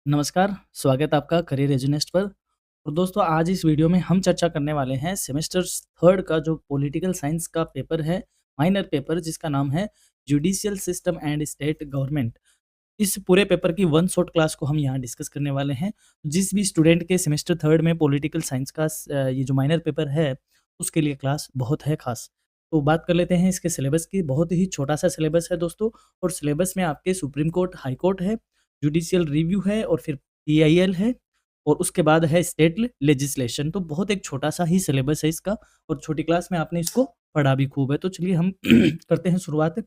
नमस्कार, स्वागत है आपका करियर एजुनेस्ट पर। और दोस्तों आज इस वीडियो में हम चर्चा करने वाले हैं सेमेस्टर 3 का जो पॉलिटिकल साइंस का पेपर है, माइनर पेपर जिसका नाम है judicial system and state government. इस पूरे पेपर की वन शॉट क्लास को हम यहाँ डिस्कस करने वाले हैं। जिस भी स्टूडेंट के सेमेस्टर 3 में पॉलिटिकल साइंस का ये जो माइनर पेपर है, उसके लिए क्लास बहुत है खास। तो बात कर लेते हैं इसके सिलेबस की। बहुत ही छोटा-सा सिलेबस है दोस्तों और सिलेबस में आपके सुप्रीम कोर्ट, हाई कोर्ट है, जुडिशियल रिव्यू है और फिर पीआईएल है और उसके बाद है स्टेट लेजिस्लेशन। तो बहुत एक छोटा-सा ही सिलेबस है इसका और छोटी क्लास में आपने इसको पढ़ा भी खूब है। तो चलिए हम करते हैं शुरुआत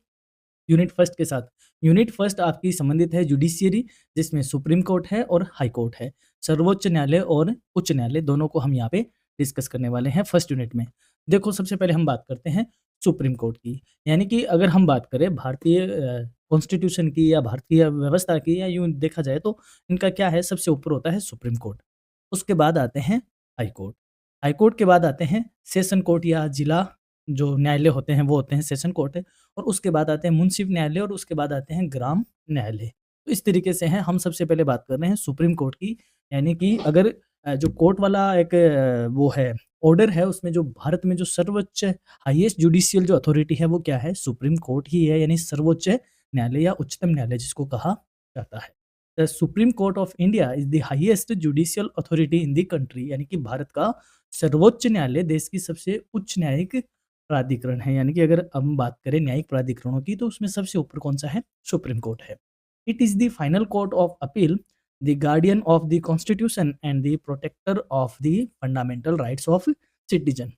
यूनिट फर्स्ट के साथ। यूनिट फर्स्ट आपकी संबंधित है जुडिशियरी, जिसमें सुप्रीम कोर्ट है और हाई कोर्ट है। सर्वोच्च न्यायालय और उच्च न्यायालय दोनों को हम यहाँ पे डिस्कस करने वाले हैं फर्स्ट यूनिट में। देखो सबसे पहले हम बात करते हैं सुप्रीम कोर्ट की। यानी कि अगर हम बात करें भारतीय कॉन्स्टिट्यूशन की या भारतीय व्यवस्था की, या यूँ देखा जाए तो इनका क्या है, सबसे ऊपर होता है सुप्रीम कोर्ट। उसके बाद आते हैं हाई कोर्ट। हाई कोर्ट के बाद आते हैं सेशन कोर्ट या जिला जो न्यायालय होते हैं वो होते हैं सेशन कोर्ट। और उसके बाद आते हैं मुंसिफ न्यायालय और उसके बाद आते हैं ग्राम न्यायालय। तो इस तरीके से हैं। हम सबसे पहले बात कर रहे हैं सुप्रीम कोर्ट की। यानी कि अगर जो कोर्ट वाला एक वो है, ऑर्डर है, उसमें जो भारत में जो सर्वोच्च हाईएस्ट जुडिशियल जो अथॉरिटी है वो क्या है, सुप्रीम कोर्ट ही है। यानी सर्वोच्च न्यायालय या उच्चतम न्यायालय जिसको कहा जाता है। The supreme court of India is the highest judicial authority in the country. यानी कि भारत का सर्वोच्च न्यायालय देश की सबसे उच्च न्यायिक प्राधिकरण है। यानी कि अगर हम बात करें न्यायिक प्राधिकरणों की, तो उसमें सबसे ऊपर कौन-सा है? सुप्रीम कोर्ट है। It is the final court of appeal, the guardian of the constitution and the protector of the fundamental rights of citizen.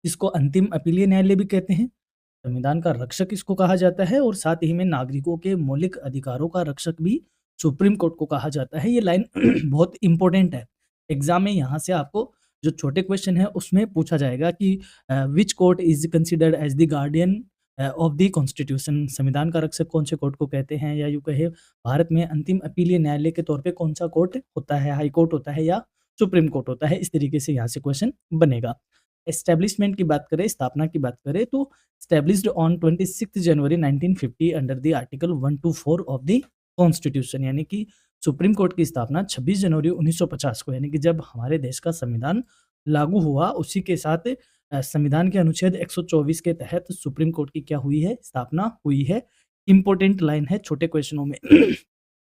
इसको अंतिम अपीलीय न्यायालय भी कहते हैं। संविधान का रक्षक इसको कहा जाता है और साथ ही में नागरिकों के मौलिक अधिकारों का रक्षक भी सुप्रीम कोर्ट को कहा जाता है। ये लाइन बहुत इम्पोर्टेंट है। एग्ज़ाम में यहाँ से आपको जो छोटे क्वेश्चन है उसमें पूछा जाएगा कि which court is considered as the guardian of the constitution. संविधान का रक्षक कौन से कोर्ट को कहते हैं, या यूँ कहे भारत में अंतिम अपीलीय न्यायालय के तौर पे कौन-सा कोर्ट होता है, हाई कोर्ट होता है या सुप्रीम कोर्ट होता है। इस तरीके से यहाँ से क्वेश्चन बनेगा। एस्टेब्लिशमेंट की बात करें, स्थापना की बात करें, तो established on 26 January 1950 under the article 124 of the constitution. यानी कि सुप्रीम कोर्ट की स्थापना 26 जनवरी 1950 को, यानी कि जब हमारे देश का संविधान लागू हुआ, उसी के साथ संविधान के अनुच्छेद 124 के तहत सुप्रीम कोर्ट की क्या हुई है? स्थापना हुई है। इम्पोर्टेंट लाइन है छोटे क्वेश्चनों में।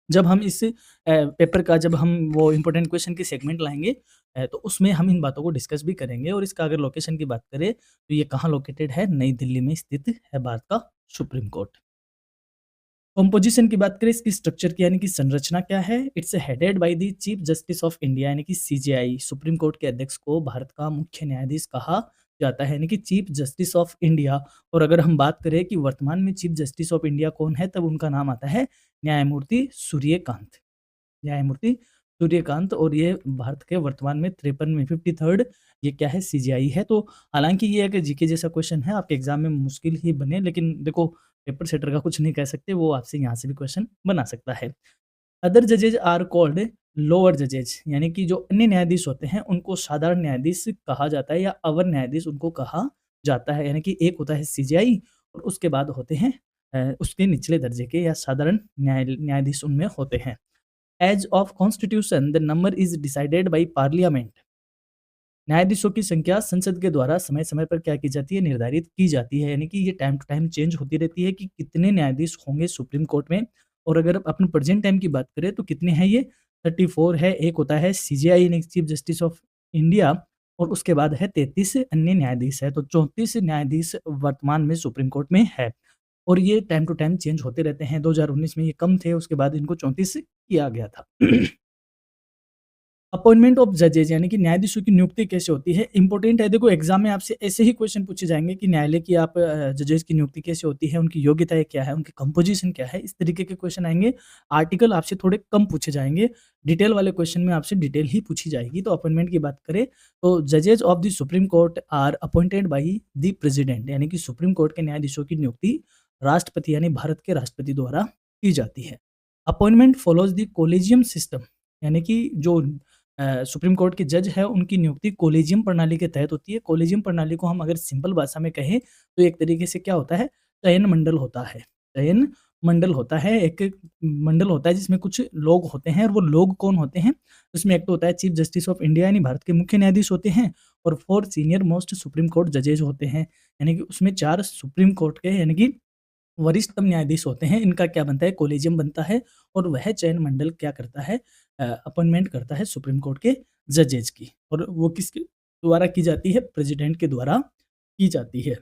जब हम इस पेपर का जब हम वो इम्पोर्टेंट क्वेश्चन की सेगमेंट लाएँगे, तो उसमें हम इन बातों को डिस्कस भी करेंगे। और इसका अगर लोकेशन की बात करें, तो ये कहाँ लोकेटेड है? नई दिल्ली में स्थित है भारत का सुप्रीम कोर्ट। कंपोज़िशन की बात करें, इसकी स्ट्रक्चर की, यानी कि संरचना क्या है? It's headed by the chief justice of India, यानी कि सीजेआई। सुप्रीम कोर्ट के अध्यक्ष को भारत का मुख्य न्यायाधीश कहा जाता है, यानी कि चीफ जस्टिस ऑफ इंडिया। और अगर हम बात करें कि वर्तमान में चीफ जस्टिस ऑफ इंडिया कौन है, तब उनका नाम आता है न्यायमूर्ति सूर्यकांत। न्यायमूर्ति सूर्यकांत। और ये भारत के वर्तमान में 53 में 53rd ये क्या है? सीजेआई है। तो हालाँकि ये एक जीके जैसा क्वेश्चन है, आपके एग्ज़ाम में मुश्किल ही बने, लेकिन देखो पेपर सेटर का कुछ नहीं कह सकते, वो आपसे यहाँ से भी क्वेश्चन बना सकता है। अदर जजेज आर कॉल्ड लोअर जजेज, यानी कि जो अन्य न्यायाधीश होते हैं उनको साधारण न्यायाधीश कहा जाता है या अवर न्यायाधीश उनको कहा जाता है। यानी कि एक होता है सीजेआई और उसके बाद होते हैं उसके निचले दर्जे के या साधारण न्यायाधीश उनमें होते हैं। As of constitution the number is decided by parliament. न्यायाधीशों की संख्या संसद के द्वारा समय-समय पर क्या की जाती है? निर्धारित की जाती है। यानी कि ये टाइम टू टाइम चेंज होती रहती है कि कितने न्यायाधीश होंगे सुप्रीम कोर्ट में। और अगर अपन प्रेजेंट टाइम की बात करें तो कितने हैं ये? 34 है। एक होता है सीजेआई यानी चीफ जस्टिस ऑफ इंडिया और उसके बाद है 33 अन्य न्यायाधीश है। तो 34 न्यायाधीश वर्तमान में सुप्रीम कोर्ट में है। और ये टाइम टू टाइम चेंज होते रहते हैं। 2019 में ये कम थे, उसके बाद इनको 34 किया गया था। अपॉइंटमेंट ऑफ जजेज, यानी कि न्यायाधीशों की नियुक्ति कैसे होती है? इंपॉर्टेंट है। देखो एग्जाम में आपसे ऐसे ही क्वेश्चन पूछे जाएंगे कि न्यायालय की आप जजेज की नियुक्ति कैसे होती है, उनकी योग्यताएं क्या है, उनकी कंपोजिशन क्या है, इस तरीके के क्वेश्चन आएंगे। आर्टिकल आपसे थोड़े कम पूछे जाएंगे। डिटेल वाले क्वेश्चन में आपसे डिटेल ही पूछी जाएगी। तो अपॉइंटमेंट की बात करें तो जजेज of the supreme court are appointed by the president, यानी कि सुप्रीम कोर्ट के न्यायाधीशों की नियुक्ति राष्ट्रपति यानी भारत के राष्ट्रपति द्वारा की जाती है। Appointment follows the collegium system, यानी कि जो सुप्रीम कोर्ट के जज है उनकी नियुक्ति कोलेजियम प्रणाली के तहत होती है। कोलेजियम प्रणाली को हम अगर सिंपल भाषा में कहें तो एक तरीके से क्या होता है? चयन मंडल होता है। चयन मंडल होता है, एक मंडल होता है जिसमें कुछ लोग होते हैं और वो लोग कौन होते हैं? उसमें एक तो होता है चीफ जस्टिस ऑफ इंडिया यानी भारत के मुख्य न्यायाधीश होते हैं और 4 सीनियर मोस्ट सुप्रीम कोर्ट जजेस होते हैं। यानी कि उसमें 4 सुप्रीम कोर्ट के यानी कि वरिष्ठतम न्यायाधीश होते हैं। इनका क्या बनता है? कॉलेजियम बनता है और वह चयन मंडल क्या करता है? अपॉइंटमेंट करता है सुप्रीम कोर्ट के जजेस की और वो किसके द्वारा की जाती है? प्रेसिडेंट के द्वारा की जाती है।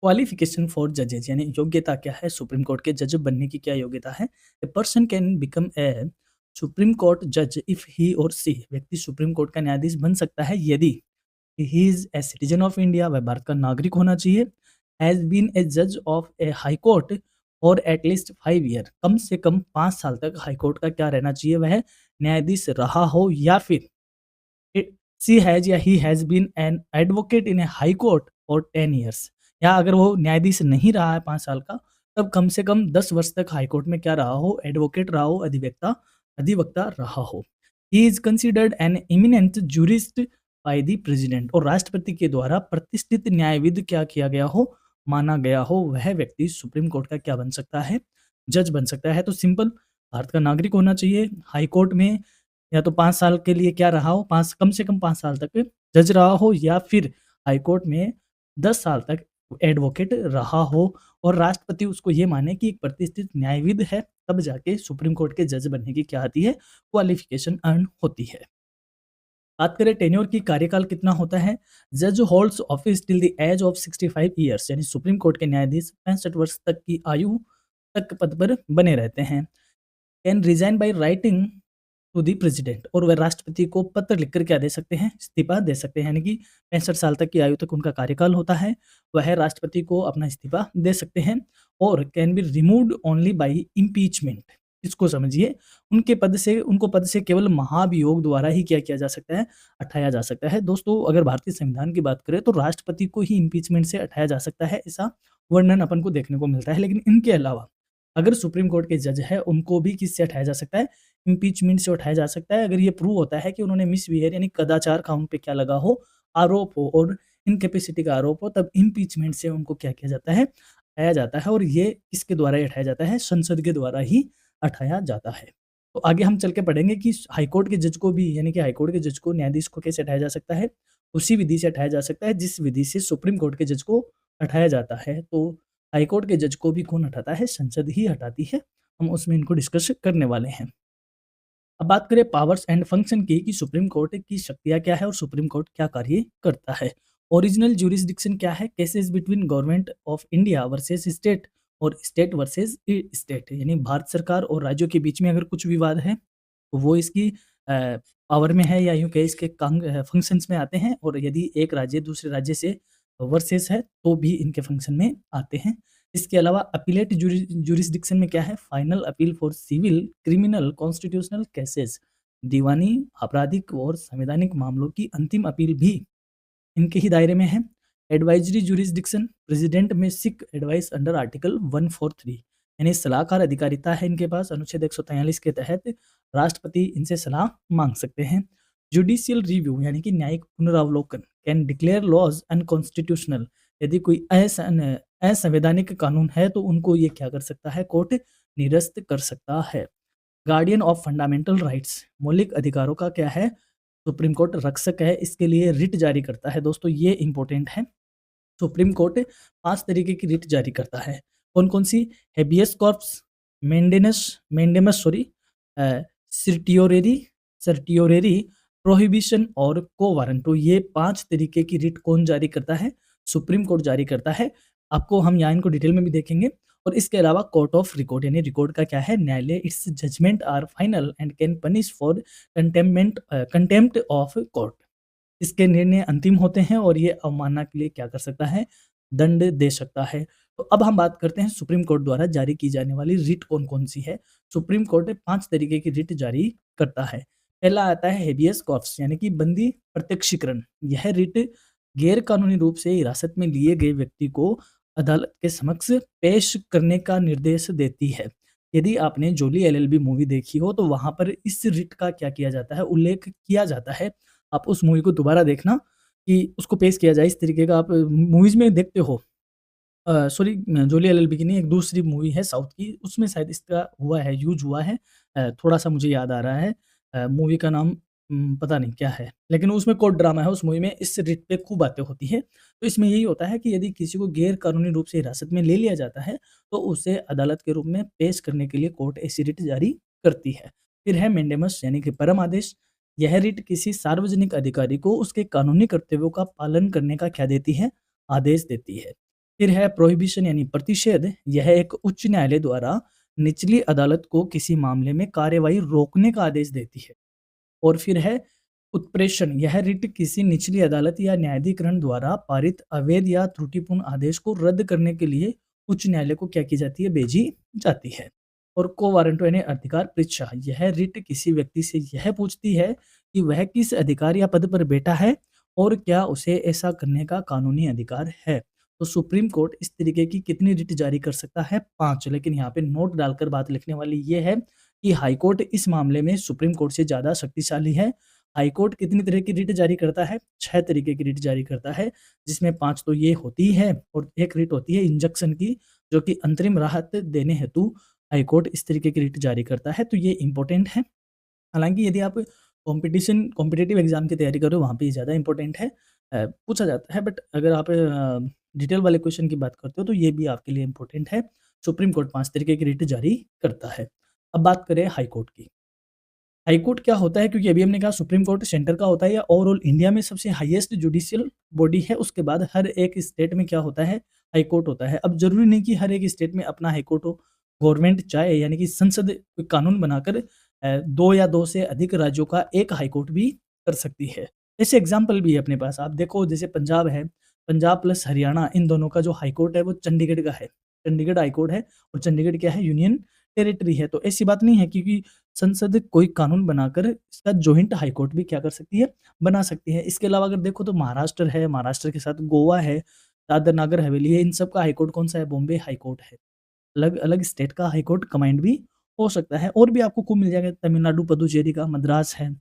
क्वालिफिकेशन फॉर जजेस यानी योग्यता क्या है? सुप्रीम कोर्ट के जज बनने की क्या योग्यता है? A person can become a supreme court जज इफ ही और सी व्यक्ति सुप्रीम कोर्ट का न्यायाधीश बन सकता है यदि he is a citizen of India, वह भारत का नागरिक होना चाहिए, हैज बीन ए जज ऑफ ए हाई कोर्ट और एट लीस्ट 5 ईयर, कम से कम 5 साल तक हाई कोर्ट का क्या रहना चाहिए? वह न्यायाधीश रहा हो, या फिर It she has या he has been an advocate in a high court for 10 years, या अगर वो न्यायाधीश नहीं रहा है 5 साल का, तब कम से कम 10 वर्ष तक हाई कोर्ट में क्या रहा हो? एडवोकेट रहा हो, अधिवक्ता रहा हो। He is considered an eminent jurist by the president, और राष्ट्रपति के द्वारा प्रतिष्ठित न्यायविद क्या किया गया हो? माना गया हो। वह व्यक्ति सुप्रीम कोर्ट का क्या बन सकता है? जज बन सकता है। तो सिंपल, भारत का नागरिक होना चाहिए, हाई कोर्ट में या तो 5 साल के लिए क्या रहा हो, 5 कम से कम 5 साल तक जज रहा हो, या फिर हाई कोर्ट में 10 साल तक एडवोकेट रहा हो और राष्ट्रपति उसको ये माने कि एक प्रतिष्ठित न्यायविद है, तब जाके सुप्रीम कोर्ट के जज बनने की क्या आती है? क्वालिफ़िकेशन अर्न होती है। बात करें टेन्योर की, कार्यकाल कितना होता है? जज holds office till the age of 65 years, यानी सुप्रीम कोर्ट के न्यायाधीश 65 वर्ष तक की आयु तक पद पर बने रहते हैं। Can resign by writing to the president, और वह राष्ट्रपति को पत्र लिखकर क्या दे सकते हैं? इस्तीफा दे सकते हैं। यानी कि 65 साल तक की आयु तक उनका कार्यकाल होता है, वह राष्ट्रपति को अपना इस्तीफा दे सकते हैं। और can be removed only by impeachment, इसको समझिए, उनको पद से केवल महाभियोग द्वारा ही क्या किया जा सकता है? हटाया जा सकता है। दोस्तों, अगर भारतीय संविधान की बात करें तो राष्ट्रपति को ही इम्पीचमेंट से हटाया जा सकता है, ऐसा वर्णन अपन को देखने को मिलता है। लेकिन इनके अलावा अगर सुप्रीम कोर्ट के जज हैं, उनको भी किससे हटाया जा सकता है? इम्पीचमेंट से उठाया जा सकता है। अगर ये प्रूव होता है कि उन्होंने मिसबिहेव यानी कदाचार का उन पे क्या लगा हो? आरोप हो और इनकैपेसिटी का आरोप हो, तब इम्पीचमेंट से उनको क्या किया जाता है? हटाया जाता है। और ये किसके द्वारा ही हटाया जाता है? संसद के द्वारा ही हटाया जाता है। तो आगे हम चल के पढ़ेंगे कि हाईकोर्ट के जज को भी, यानी कि हाईकोर्ट के जज को, न्यायाधीश को कैसे हटाया जा सकता है? उसी विधि से हटाया जा सकता है जिस विधि से सुप्रीम कोर्ट के जज को हटाया जाता है। तो हाईकोर्ट के जज को भी कौन हटाता है? संसद ही हटाती है। हम उसमें इनको डिस्कस करने वाले हैं। अब बात करें पावर्स एंड फंक्शन की, कि सुप्रीम कोर्ट की शक्तियाँ क्या है और सुप्रीम कोर्ट क्या कार्य करता है। ओरिजिनल ज्यूरिसडिक्शन क्या है? Cases between government of India versus state और स्टेट वर्सेस स्टेट, यानी भारत सरकार और राज्यों के बीच में अगर कुछ विवाद है तो वो इसकी पावर में है, या यूँ कहें इसके फंक्शंस में आते हैं, और यदि एक राज्य दूसरे राज्य से वर्सेस है तो भी इनके फंक्शन में आते हैं। इसके अलावा अपीलेट ज्यूरिसडिक्शन में क्या है? Final appeal for civil, criminal, constitutional cases, दीवानी, आपराधिक और संवैधानिक मामलों की अंतिम अपील भी इनके ही दायरे में है। एडवाइजरी ज्यूरिसडिक्शन, प्रेसिडेंट में सिक एडवाइस अंडर आर्टिकल 143, यानी सलाहकार अधिकारिता है इनके पास, अनुच्छेद 143 के तहत राष्ट्रपति इनसे सलाह मांग सकते हैं। जुडिशियल रिव्यू यानी कि न्यायिक पुनरावलोकन, कैन डिक्लेयर लॉज अनकॉन्स्टिट्यूशनल, यदि कोई असंवैधानिक कानून है तो उनको ये क्या कर सकता है? कोर्ट निरस्त कर सकता है। गार्डियन ऑफ फंडामेंटल राइट्स, मौलिक अधिकारों का क्या है? सुप्रीम कोर्ट रक्षक है, इसके लिए रिट जारी करता है। दोस्तों, ये इंपॉर्टेंट है। सुप्रीम कोर्ट 5 तरीके की रिट जारी करता है। कौन-कौन सी? Habeas corpus, mandamus sorry, certiorari certiorari, prohibition और को वारंटो, ये 5 तरीके की रिट कौन जारी करता है? सुप्रीम कोर्ट जारी करता है। आपको हम यहाँ इनको डिटेल में भी देखेंगे। और इसके अलावा कोर्ट ऑफ रिकॉर्ड, यानी रिकॉर्ड का क्या है? न्यायालय, its judgement are final and can punish for contempt of court, इसके निर्णय अंतिम होते हैं और ये अवमानना के लिए क्या कर सकता है? दंड दे सकता है। तो अब हम बात करते हैं सुप्रीम कोर्ट द्वारा जारी की जाने वाली रिट कौन-कौन सी है। सुप्रीम कोर्ट 5 तरीके की रिट जारी करता है। पहला आता है हेबियस कॉर्पस, यानी कि बंदी प्रत्यक्षीकरण। यह रिट गैर कानूनी रूप से हिरासत में लिए गए व्यक्ति को अदालत के समक्ष पेश करने का निर्देश देती है। यदि आपने जोली एलएलबी मूवी देखी हो तो वहाँ पर इस रिट का क्या किया जाता है? उल्लेख किया जाता है। आप उस मूवी को दोबारा देखना कि उसको पेश किया जाए, इस तरीके का आप मूवीज़ में देखते हो। सॉरी, जोली एलएलबी की नहीं, एक दूसरी मूवी है साउथ की, उसमें शायद इसका हुआ है, यूज़ हुआ है। थोड़ा-सा मुझे याद आ रहा है। मूवी का नाम पता नहीं क्या है, लेकिन उसमें कोर्ट ड्रामा है उस मूवी में, इस रिट पे खूब बातें होती हैं। तो इसमें यही होता है कि यदि किसी को गैर कानूनी रूप से हिरासत में ले लिया जाता है, तो उसे अदालत के रूप में पेश करने के लिए कोर्ट ऐसी रिट जारी करती है। फिर है मेंडेमस यानी कि परम आदेश। यह रिट किसी सार्वजनिक अधिकारी को उसके कानूनी कर्तव्यों का पालन करने का क्या देती है? आदेश देती है। फिर है प्रोहिबिशन यानी प्रतिषेध। यह एक उच्च न्यायालय द्वारा निचली अदालत को किसी मामले में कार्यवाही रोकने का आदेश देती है। और फिर है उत्प्रेषण। यह रिट किसी निचली अदालत या न्यायाधिकरण द्वारा पारित अवैध या त्रुटिपूर्ण आदेश को रद्द करने के लिए उच्च न्यायालय को क्या की जाती है? भेजी जाती है। और को वारंटो यानी अधिकार परीक्षा। यह रिट किसी व्यक्ति से यह पूछती है कि वह किस अधिकार या पद पर बैठा है और क्या उसे ऐसा करने का कानूनी अधिकार है। तो सुप्रीम कोर्ट इस तरीके की कितनी रिट जारी कर सकता है? 5। लेकिन यहाँ पे नोट डालकर बात लिखने वाली ये है कि हाई कोर्ट इस मामले में सुप्रीम कोर्ट से ज़्यादा शक्तिशाली है। हाई कोर्ट कितनी तरह की रिट जारी करता है? 6 तरीके की रिट जारी करता है, जिसमें 5 तो ये होती है और एक रिट होती है इंजंक्शन की, जो कि अंतरिम राहत देने हेतु हाई कोर्ट इस तरीके की रिट जारी करता है। तो ये इम्पोर्टेंट है। हालाँकि यदि आप कॉम्पिटिटिव एग्ज़ाम की तैयारी कर रहे हो, वहाँ पे ये ज़्यादा इम्पोर्टेंट है। पूछा जाता है, बट अगर आप डिटेल वाले क्वेश्चन की बात करते हो तो ये भी आपके लिए इम्पोर्टेंट है। सुप्रीम कोर्ट 5 तरीके की रिट जारी करता है। अब बात करें हाई कोर्ट की। हाई कोर्ट क्या होता है? क्योंकि अभी हमने कहा सुप्रीम कोर्ट सेंटर का होता है या ओवरऑल इंडिया में सबसे हाईएस्ट जुडिशियल बॉडी है। उसके बाद हर एक स्टेट में क्या होता है? हाई कोर्ट होता है। अब ज़रूरी नहीं कि हर एक स्टेट में अपना हाई कोर्ट हो। गवर्नमेंट चाहे यानी कि संसद कोई कानून बनाकर 2 या 2 से अधिक राज्यों का एक हाई कोर्ट भी कर सकती है। ऐसे एग्ज़ाम्पल भी है अपने पास। आप देखो जैसे पंजाब है, पंजाब प्लस हरियाणा, इन दोनों का जो हाई कोर्ट है वो चंडीगढ़ का है। चंडीगढ़ हाई कोर्ट है और चंडीगढ़ क्या है? यूनियन टेरिटरी है। तो ऐसी बात नहीं है, क्योंकि संसद कोई कानून बनाकर इसका जॉइंट हाई कोर्ट भी क्या कर सकती है? बना सकती है। इसके अलावा अगर देखो तो महाराष्ट्र है, महाराष्ट्र के साथ गोवा है, दादर नगर हवेली है, इन सब का हाई कोर्ट कौन-सा है? बॉम्बे हाई कोर्ट है। अलग-अलग स्टेट का हाई कोर्ट कंबाइंड भी हो सकता है, और भी आपको खूब मिल जाएगा। तमिलनाडु पुदुचेरी का मद्रास है,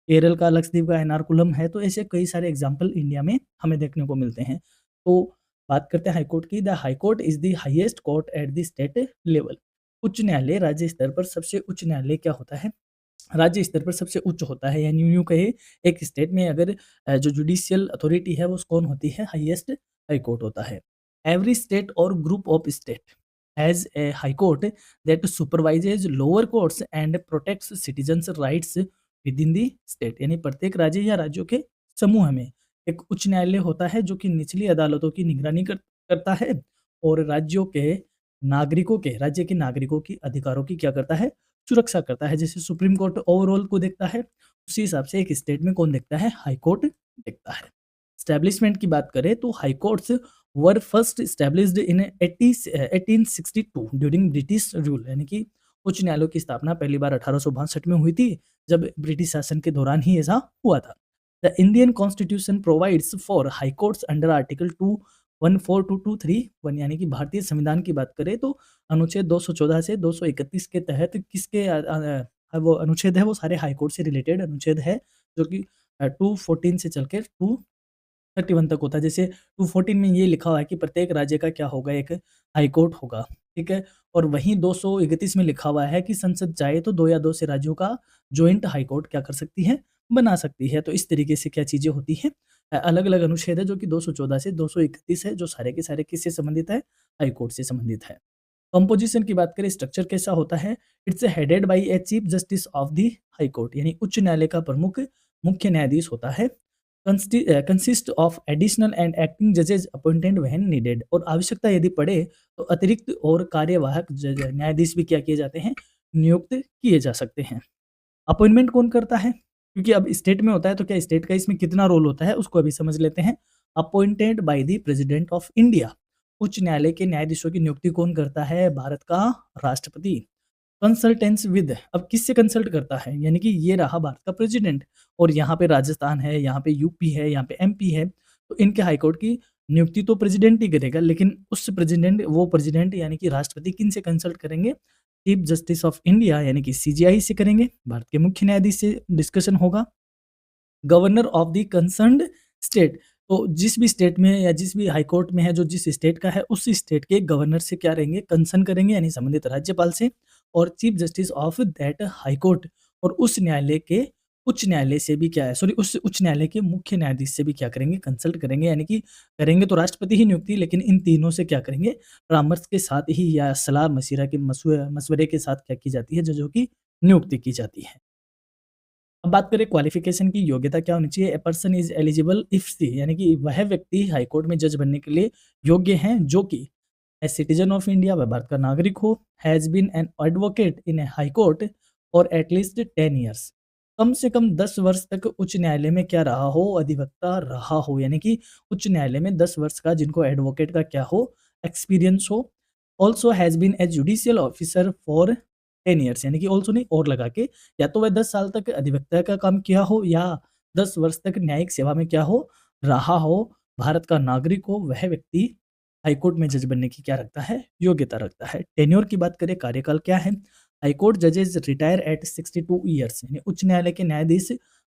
केरल का लक्षद्वीप का एर्नाकुलम है। तो ऐसे कई सारे एग्ज़ाम्पल इंडिया में हमें देखने को मिलते हैं। तो बात करते हैं हाई कोर्ट की। The high court is the highest court at the state level. उच्च न्यायालय राज्य स्तर पर सबसे उच्च न्यायालय क्या होता है? राज्य स्तर पर सबसे उच्च होता है, यानी यूँ कहे एक स्टेट में अगर जो जुडिशियल अथॉरिटी है वो कौन होती है? हाईएस्ट हाई कोर्ट होता है। एवरी स्टेट और group of state has a high court that supervises lower courts and protects citizens rights with in the state. यानी प्रत्येक राज्य या राज्यों के समूह में एक उच्च न्यायालय होता है जो कि निचली अदालतों की निगरानी करता है और राज्य के नागरिकों की अधिकारों की क्या करता है? सुरक्षा करता है। जैसे सुप्रीम कोर्ट ओवरऑल को देखता है, उसी हिसाब से एक स्टेट में कौन देखता है? हाई कोर्ट देखता है। एस्टैब्लिशमेंट की बात करें तो high courts were first established in 1862 during British rule. यानी कि उच्च न्यायालयों की स्थापना पहली बार 1862 में हुई थी, जब ब्रिटिश शासन के दौरान ही ऐसा हुआ था। The Indian constitution provides for high courts under article 214 to 231। यानी कि भारतीय संविधान की बात करें तो अनुच्छेद 214 से 231 के तहत किसके वो अनुच्छेद है, वो सारे हाई कोर्ट से रिलेटेड अनुच्छेद है, जो कि 214 से चल के 231 तक होता है। जैसे 214 में ये लिखा हुआ है कि प्रत्येक राज्य का क्या होगा? एक हाई कोर्ट होगा, ठीक है? और वहीं 231 में लिखा हुआ है कि संसद चाहे तो 2 या 2 से राज्यों का जॉइंट हाई कोर्ट क्या कर सकती है? बना सकती है। तो इस तरीके से क्या चीज़ें होती हैं? अलग-अलग अनुच्छेद है जो कि 214 से 231 है, जो सारे के सारे किससे संबंधित है? हाई कोर्ट से संबंधित है। कंपोजिशन की बात करें, स्ट्रक्चर कैसा होता है? It's headed by a chief justice of the high court. यानी उच्च न्यायालय का प्रमुख मुख्य न्यायाधीश होता है। Consist of additional and acting जजेस अपॉइंटेड व्हेन नीडेड। और आवश्यकता यदि पड़े तो अतिरिक्त और कार्यवाहक न्यायाधीश भी क्या किए जाते हैं? नियुक्त किए जा सकते हैं। अपॉइंटमेंट कौन करता है? क्योंकि अब स्टेट में होता है तो क्या स्टेट का इसमें कितना रोल होता है उसको अभी समझ लेते हैं। Appointed by the president of India. उच्च न्यायालय के न्यायाधीशों की नियुक्ति कौन करता है? भारत का राष्ट्रपति। कंसल्टेंस विद, अब किससे कंसल्ट करता है? यानी कि ये रहा भारत का प्रेसिडेंट और यहाँ पे राजस्थान है, यहाँ पे यूपी है, यहाँ पे एमपी है, तो इनके हाईकोर्ट की नियुक्ति तो प्रेसिडेंट ही करेगा, लेकिन वो प्रेसिडेंट यानी कि राष्ट्रपति किन से कंसल्ट करेंगे? चीफ जस्टिस ऑफ इंडिया यानी कि सीजेआई से करेंगे, भारत के मुख्य न्यायाधीश से डिस्कशन होगा। Governor of the concerned state, तो जिस भी स्टेट में या जिस भी हाई कोर्ट में है, जो जिस स्टेट का है, उस स्टेट के गवर्नर से क्या रहेंगे, कंसर्न करेंगे यानी संबंधित राज्यपाल से, और chief justice of that high court, और उस न्यायालय के उच्च न्यायालय से भी क्या है, सॉरी, उस उच्च न्यायालय के मुख्य न्यायाधीश से भी क्या करेंगे, कंसल्ट करेंगे, यानी कि करेंगे तो राष्ट्रपति ही नियुक्ति, लेकिन इन तीनों से क्या करेंगे, परामर्श के साथ ही या सलाह मशविरा के मशवरे के साथ क्या की जाती है, जजों की नियुक्ति की जाती है। अब बात करें क्वालिफिकेशन की, योग्यता क्या होनी चाहिए, a person is eligible if she, यानी कि वह व्यक्ति हाई कोर्ट में जज बनने के लिए योग्य हैं जो कि ए सिटीजन ऑफ इंडिया, वह भारत का नागरिक हो, has been an advocate in a high court और एटलीस्ट 10 ईयर्स, कम से कम 10 वर्ष तक उच्च न्यायालय में क्या रहा हो, अधिवक्ता रहा हो, यानी कि उच्च न्यायालय में 10 वर्ष का जिनको एडवोकेट का क्या हो, एक्सपीरियंस हो। Also has been a judicial officer for 10 years, यानी कि ऑल्सो नहीं, और लगा के, या तो वह 10 साल तक अधिवक्ता का काम किया हो या 10 वर्ष तक न्यायिक सेवा में क्या हो, रहा हो, भारत का नागरिक हो, वह व्यक्ति हाईकोर्ट में जज बनने की क्या रखता है, योग्यता रखता है। टेन्योर की बात करें, कार्यकाल क्या है, हाईकोर्ट जजेस रिटायर एट 62 ईयर्स, यानी उच्च न्यायालय के न्यायाधीश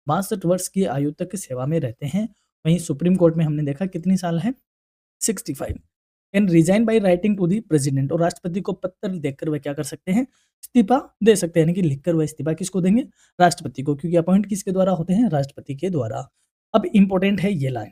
62 वर्ष की आयु तक सेवा में रहते हैं। वहीं सुप्रीम कोर्ट में हमने देखा कितनी साल है, 65। Can resign by writing to the president, और राष्ट्रपति को पत्र देकर वह क्या कर सकते हैं, इस्तीफा दे सकते हैं, यानी कि लिखकर वह इस्तीफा किसको देंगे, राष्ट्रपति को, क्योंकि अपॉइंट किसके द्वारा होते हैं, राष्ट्रपति के द्वारा। अब इंपॉर्टेंट है ये line,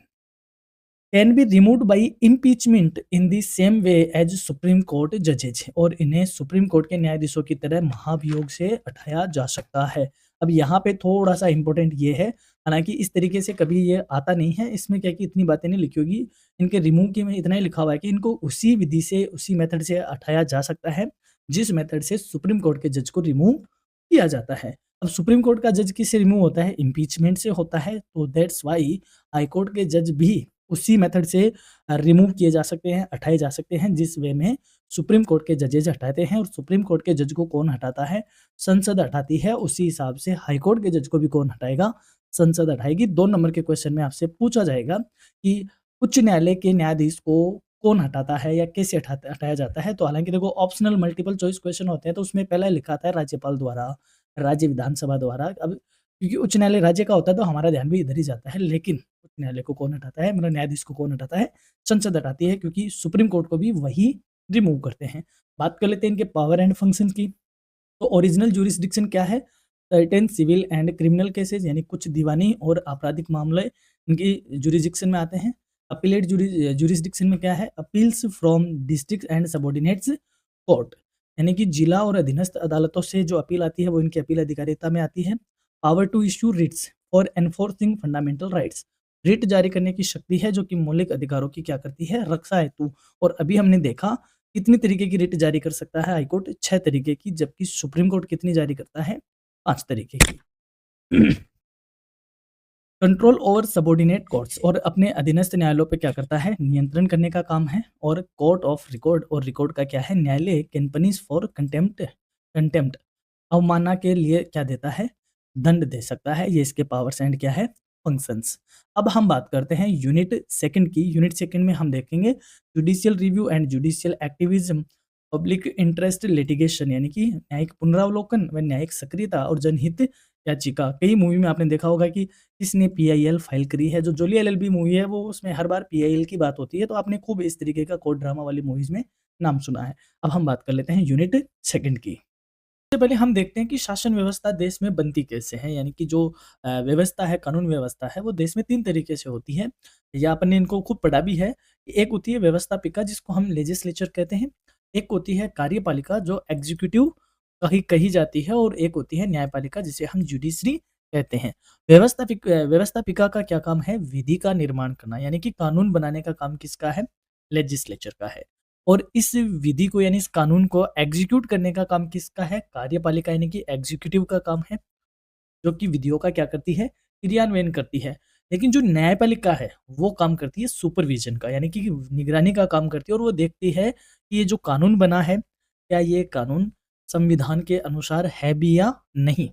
can be removed by impeachment in the same way as supreme court जजेज, और इन्हें सुप्रीम कोर्ट के न्यायाधीशों की तरह महाभियोग से हटाया जा सकता है। अब यहाँ पे थोड़ा सा इंपॉर्टेंट ये है, हालांकि इस तरीके से कभी ये आता नहीं है, इसमें क्या कि इतनी बातें नहीं लिखी होगी, इनके रिमूव के में इतना ही लिखा हुआ है कि इनको उसी विधि से, उसी मेथड से हटाया जा सकता है जिस मेथड से सुप्रीम कोर्ट के जज को रिमूव किया जाता है। अब सुप्रीम कोर्ट का जज किससे रिमूव होता है, इम्पीचमेंट से होता है, तो दैट्स वाई हाई कोर्ट के जज भी उसी मेथड से रिमूव किए जा सकते हैं, हटाए जा सकते हैं, जिस वे में सुप्रीम कोर्ट के जजेज हटाते हैं। और सुप्रीम कोर्ट के जज को कौन हटाता है, संसद हटाती है, उसी हिसाब से हाई कोर्ट के जज को भी कौन हटाएगा, संसद हटाएगी। 2 नंबर के क्वेश्चन में आपसे पूछा जाएगा कि उच्च न्यायालय के न्यायाधीश को कौन हटाता है या कैसे हटाया जाता है। तो हालांकि देखो, ऑप्शनल मल्टीपल चॉइस क्वेश्चन होते हैं, तो उसमें पहला लिखा आता है राज्यपाल द्वारा, राज्य विधानसभा द्वारा। अब क्योंकि उच्च न्यायालय राज्य का होता है, तो हमारा ध्यान भी इधर ही जाता है, लेकिन उच्च न्यायालय को कौन हटाता है, मतलब न्यायाधीश को कौन हटाता है, संसद हटाती है, क्योंकि सुप्रीम कोर्ट को भी वही रिमूव करते हैं। बात कर लेते हैं इनके पावर एंड फंक्शन की। तो ओरिजिनल ज्यूरिसडिक्शन क्या है, certain civil and criminal cases, यानी कुछ दीवानी और आपराधिक मामले इनकी ज्यूरिसडिक्शन में आते हैं। अपीलेट ज्यूरिसडिक्शन में क्या है, appeals from district and subordinates court, यानी कि जिला और अधीनस्थ अदालतों से जो अपील आती है वो इनकी अपील अधिकारिता में आती है। Power to issue writs for enforcing fundamental rights, writ जारी करने की शक्ति है जो कि मौलिक अधिकारों की क्या करती है, रक्षा हेतु। और अभी हमने देखा कितनी तरीके की रिट जारी कर सकता है हाईकोर्ट, 6 तरीके की, जबकि सुप्रीम कोर्ट कितनी जारी करता है, 5 तरीके की। कंट्रोल ओवर सबऑर्डिनेट कोर्ट्स, और अपने अधीनस्थ न्यायालयों पे क्या करता है, नियंत्रण करने का काम है। और कोर्ट ऑफ रिकॉर्ड, और रिकॉर्ड का क्या है, न्यायालय can punish for contempt, contempt अवमानना के लिए क्या देता है, दंड दे सकता है। ये इसके पावर्स एंड क्या है, फंक्शंस। अब हम बात करते हैं यूनिट सेकंड की। यूनिट सेकंड में हम देखेंगे judicial review and judicial activism, public interest litigation, यानी कि न्यायिक पुनरावलोकन व न्यायिक सक्रियता और जनहित याचिका। कई मूवी में आपने देखा होगा कि किसने पीआईएल फाइल करी है, जो जोली एलएलबी मूवी है वो, उसमें हर बार पीआईएल की बात होती है, तो आपने खूब इस तरीके का कोर्ट ड्रामा वाली मूवीज में नाम सुना है। अब हम बात कर लेते हैं यूनिट सेकंड की। सबसे पहले हम देखते हैं कि शासन व्यवस्था देश में बनती कैसे है, यानी कि जो व्यवस्था है, कानून व्यवस्था है, वो देश में 3 तरीके से होती है, या अपन ने इनको खूब पढ़ा भी है। एक होती है व्यवस्थापिका, जिसको हम लेजिस्लेचर कहते हैं। एक होती है कार्यपालिका, जो एग्जीक्यूटिव कही कही जाती है, और एक होती है न्यायपालिका, जिसे हम जुडिशरी कहते हैं। व्यवस्थापिका का क्या काम है, विधि का निर्माण करना, यानी कि कानून बनाने का काम किसका है, लेजिस्लेचर का है। और इस विधि को, यानी इस कानून को एग्जीक्यूट करने का काम किसका है, कार्यपालिका, यानी कि एग्जीक्यूटिव का काम है, जो कि विधियों का क्या करती है, क्रियान्वयन करती है। लेकिन जो न्यायपालिका है वो काम करती है सुपरविजन का, यानी कि निगरानी का काम करती है, और वो देखती है कि ये जो कानून बना है, क्या ये कानून संविधान के अनुसार है भी या नहीं।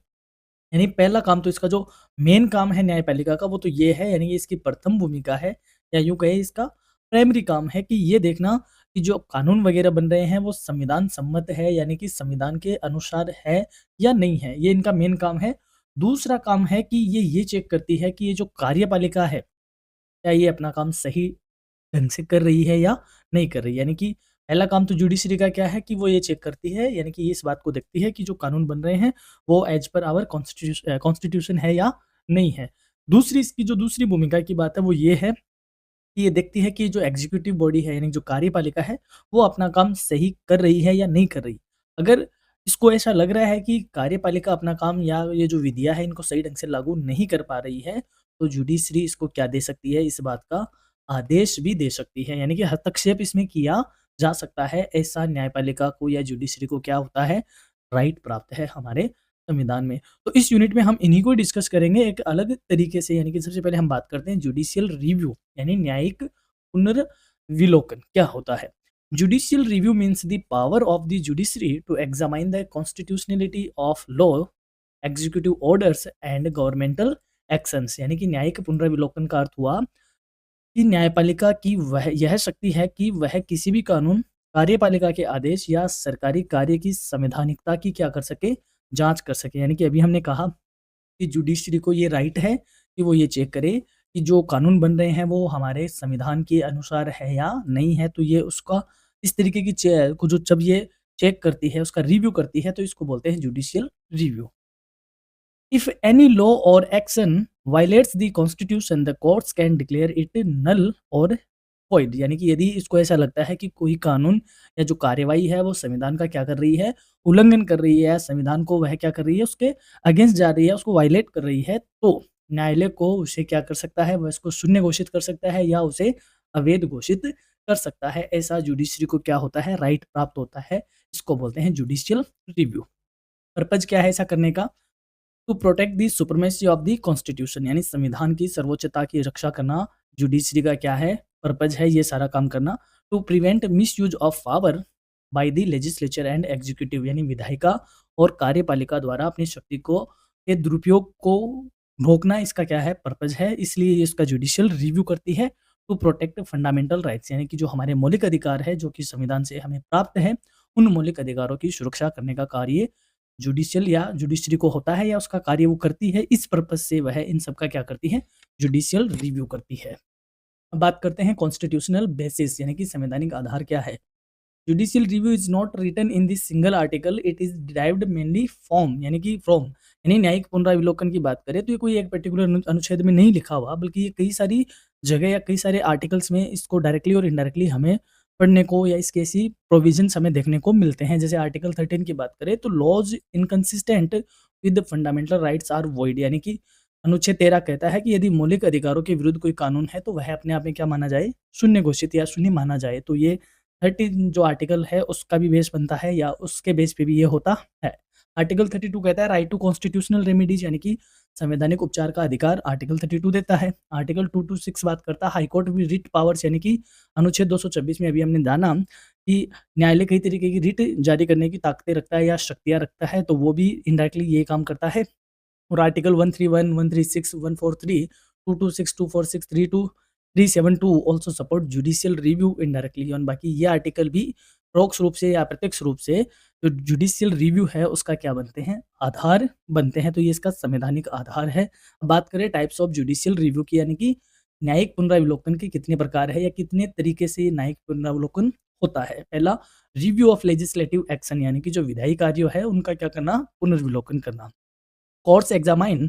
यानी पहला काम तो इसका, जो मेन काम है न्यायपालिका का, वो तो ये है, यानी ये इसकी प्रथम भूमिका है, या यूँ कहें इसका प्राइमरी काम है, कि ये देखना कि जो कानून वगैरह बन रहे हैं वो संविधान सम्मत है, यानी कि संविधान के अनुसार है या नहीं है, ये इनका मेन काम है। दूसरा काम है कि ये चेक करती है कि ये जो कार्यपालिका है, क्या ये अपना काम सही ढंग से कर रही है या नहीं कर रही है। यानी कि पहला काम तो जुडिशरी का क्या है कि वो ये चेक करती है, यानी कि इस बात को देखती है कि जो कानून बन रहे हैं वो एज़ पर आवर कॉन्स्टिट्यूशन है या नहीं है। दूसरी इसकी जो दूसरी भूमिका की बात है वो ये है कि ये देखती है कि जो एग्जीक्यूटिव बॉडी है यानी जो कार्यपालिका है, वो अपना काम सही कर रही है या नहीं कर रही। अगर इसको ऐसा लग रहा है कि कार्यपालिका अपना काम या ये जो विधियाँ हैं इनको सही ढंग से लागू नहीं कर पा रही है, तो जुडिशरी इसको क्या दे सकती है, इस बात का आदेश भी दे सकती है। यानी कि हस्तक्षेप इसमें किया जा सकता है। ऐसा न्यायपालिका को या जुडिशरी को क्या होता है, राइट प्राप्त है हमारे संविधान में। तो इस यूनिट में हम इन्हीं को डिस्कस करेंगे एक अलग तरीके से। यानी कि सबसे पहले हम बात करते हैं जुडिशियल रिव्यू यानी न्यायिक पुनर्विलोकन क्या होता है। Judicial review means the power of the judiciary to examine the constitutionality of law, executive orders and governmental actions. यानी कि न्यायिक पुनर्विलोकन का अर्थ हुआ कि न्यायपालिका की वह यह शक्ति है कि वह किसी भी कानून, कार्यपालिका के आदेश या सरकारी कार्य की संवैधानिकता की क्या कर सके, जाँच कर सके। यानी कि अभी हमने कहा कि जुडिशरी को ये राइट है कि वो ये चेक करे कि जो कानून बन रहे हैं वो हमारे संविधान के अनुसार है या नहीं है। तो ये उसका इस तरीके की चे को जो जब ये चेक करती है, उसका रिव्यू करती है, तो इसको बोलते हैं judicial review. If any law or action violates the constitution, the courts can declare it null or void। यानी कि यदि इसको ऐसा लगता है कि कोई कानून या जो कार्यवाही है वो संविधान का क्या कर रही है, उल्लंघन कर रही है, संविधान को वह क्या कर रही है, उसके अगेंस्ट जा रही है, उसको वायलेट कर रही है, तो न्यायालय को उसे क्या कर सकता है, वह इसको शून्य घोषित कर सकता है या उसे अवैध घोषित कर सकता है। ऐसा जुडिशरी को क्या होता है, राइट प्राप्त होता है। इसको बोलते हैं जुडिशियल रिव्यू। पर्पज क्या है ऐसा करने का, to protect the supremacy of the constitution यानी संविधान की सर्वोच्चता की रक्षा करना जुडिशरी का क्या है, पर्पज है ये सारा काम करना। To prevent misuse of power by the legislature and executive यानी विधायिका और कार्यपालिका द्वारा अपनी शक्ति को के दुरुपयोग को रोकना इसका क्या है, पर्पज है। इसलिए ये इसका जुडिशियल रिव्यू करती है। टू प्रोटेक्ट फंडामेंटल राइट्स यानी कि जो हमारे मौलिक अधिकार है जो कि संविधान से हमें प्राप्त है, उन मौलिक अधिकारों की सुरक्षा करने का कार्य जुडिशियल या जुडिशरी को होता है या उसका कार्य वो करती है। इस पर्पज से वह इन सब का क्या करती है, जुडिशियल रिव्यू करती है। अब बात करते हैं कॉन्स्टिट्यूशनल बेसिस यानी कि संवैधानिक आधार क्या है। Judicial review is not written in this single article, it is derived mainly from यानी कि फ्रॉम यानी न्यायिक पुनरावलोकन की बात करें तो ये कोई एक पर्टिकुलर अनुच्छेद में नहीं लिखा हुआ, बल्कि ये कई सारी जगह या कई सारे आर्टिकल्स में इसको डायरेक्टली और इनडायरेक्टली हमें पढ़ने को या इसके ऐसी प्रोविजंस हमें देखने को मिलते हैं। जैसे आर्टिकल 13 की बात करें तो laws inconsistent with fundamental rights are void यानी कि अनुच्छेद 13 कहता है कि यदि मौलिक अधिकारों के विरुद्ध कोई कानून है तो वह अपने आप में क्या माना जाए, शून्य घोषित या शून्य माना जाए। तो ये 13 जो आर्टिकल है उसका भी बेस बनता है या उसके बेस पे भी ये होता है। आर्टिकल 32 कहता है राइट टू कॉन्स्टिट्यूशनल रेमेडीज यानी कि संवैधानिक उपचार का अधिकार आर्टिकल 32 देता है। आर्टिकल 226 बात करता है हाई कोर्ट में रिट पावर्स यानी कि अनुच्छेद 226 में अभी हमने जाना कि न्यायालय कई तरीके की रिट जारी करने की ताकतें रखता है या शक्तियाँ रखता है, तो वो भी इनडायरेक्टली ये काम करता है। और article 131, 136, 143, 226, 246, 32, 372 also support judicial review indirectly. और बाकी ये आर्टिकल भी परोक्ष रूप से या प्रत्यक्ष रूप से जो जुडिशियल रिव्यू है उसका क्या बनते हैं, आधार बनते हैं। तो ये इसका संवैधानिक आधार है। अब बात करें टाइप्स ऑफ जुडिशियल रिव्यू की यानी कि न्यायिक पुनरावलोकन के कितने प्रकार है या कितने तरीके से न्यायिक पुनरावलोकन होता है। पहला रिव्यू ऑफ लेजिस्लेटिव एक्शन यानी कि जो विधायी कार्य है उनका क्या करना, पुनर्विलोकन करना। Courts examine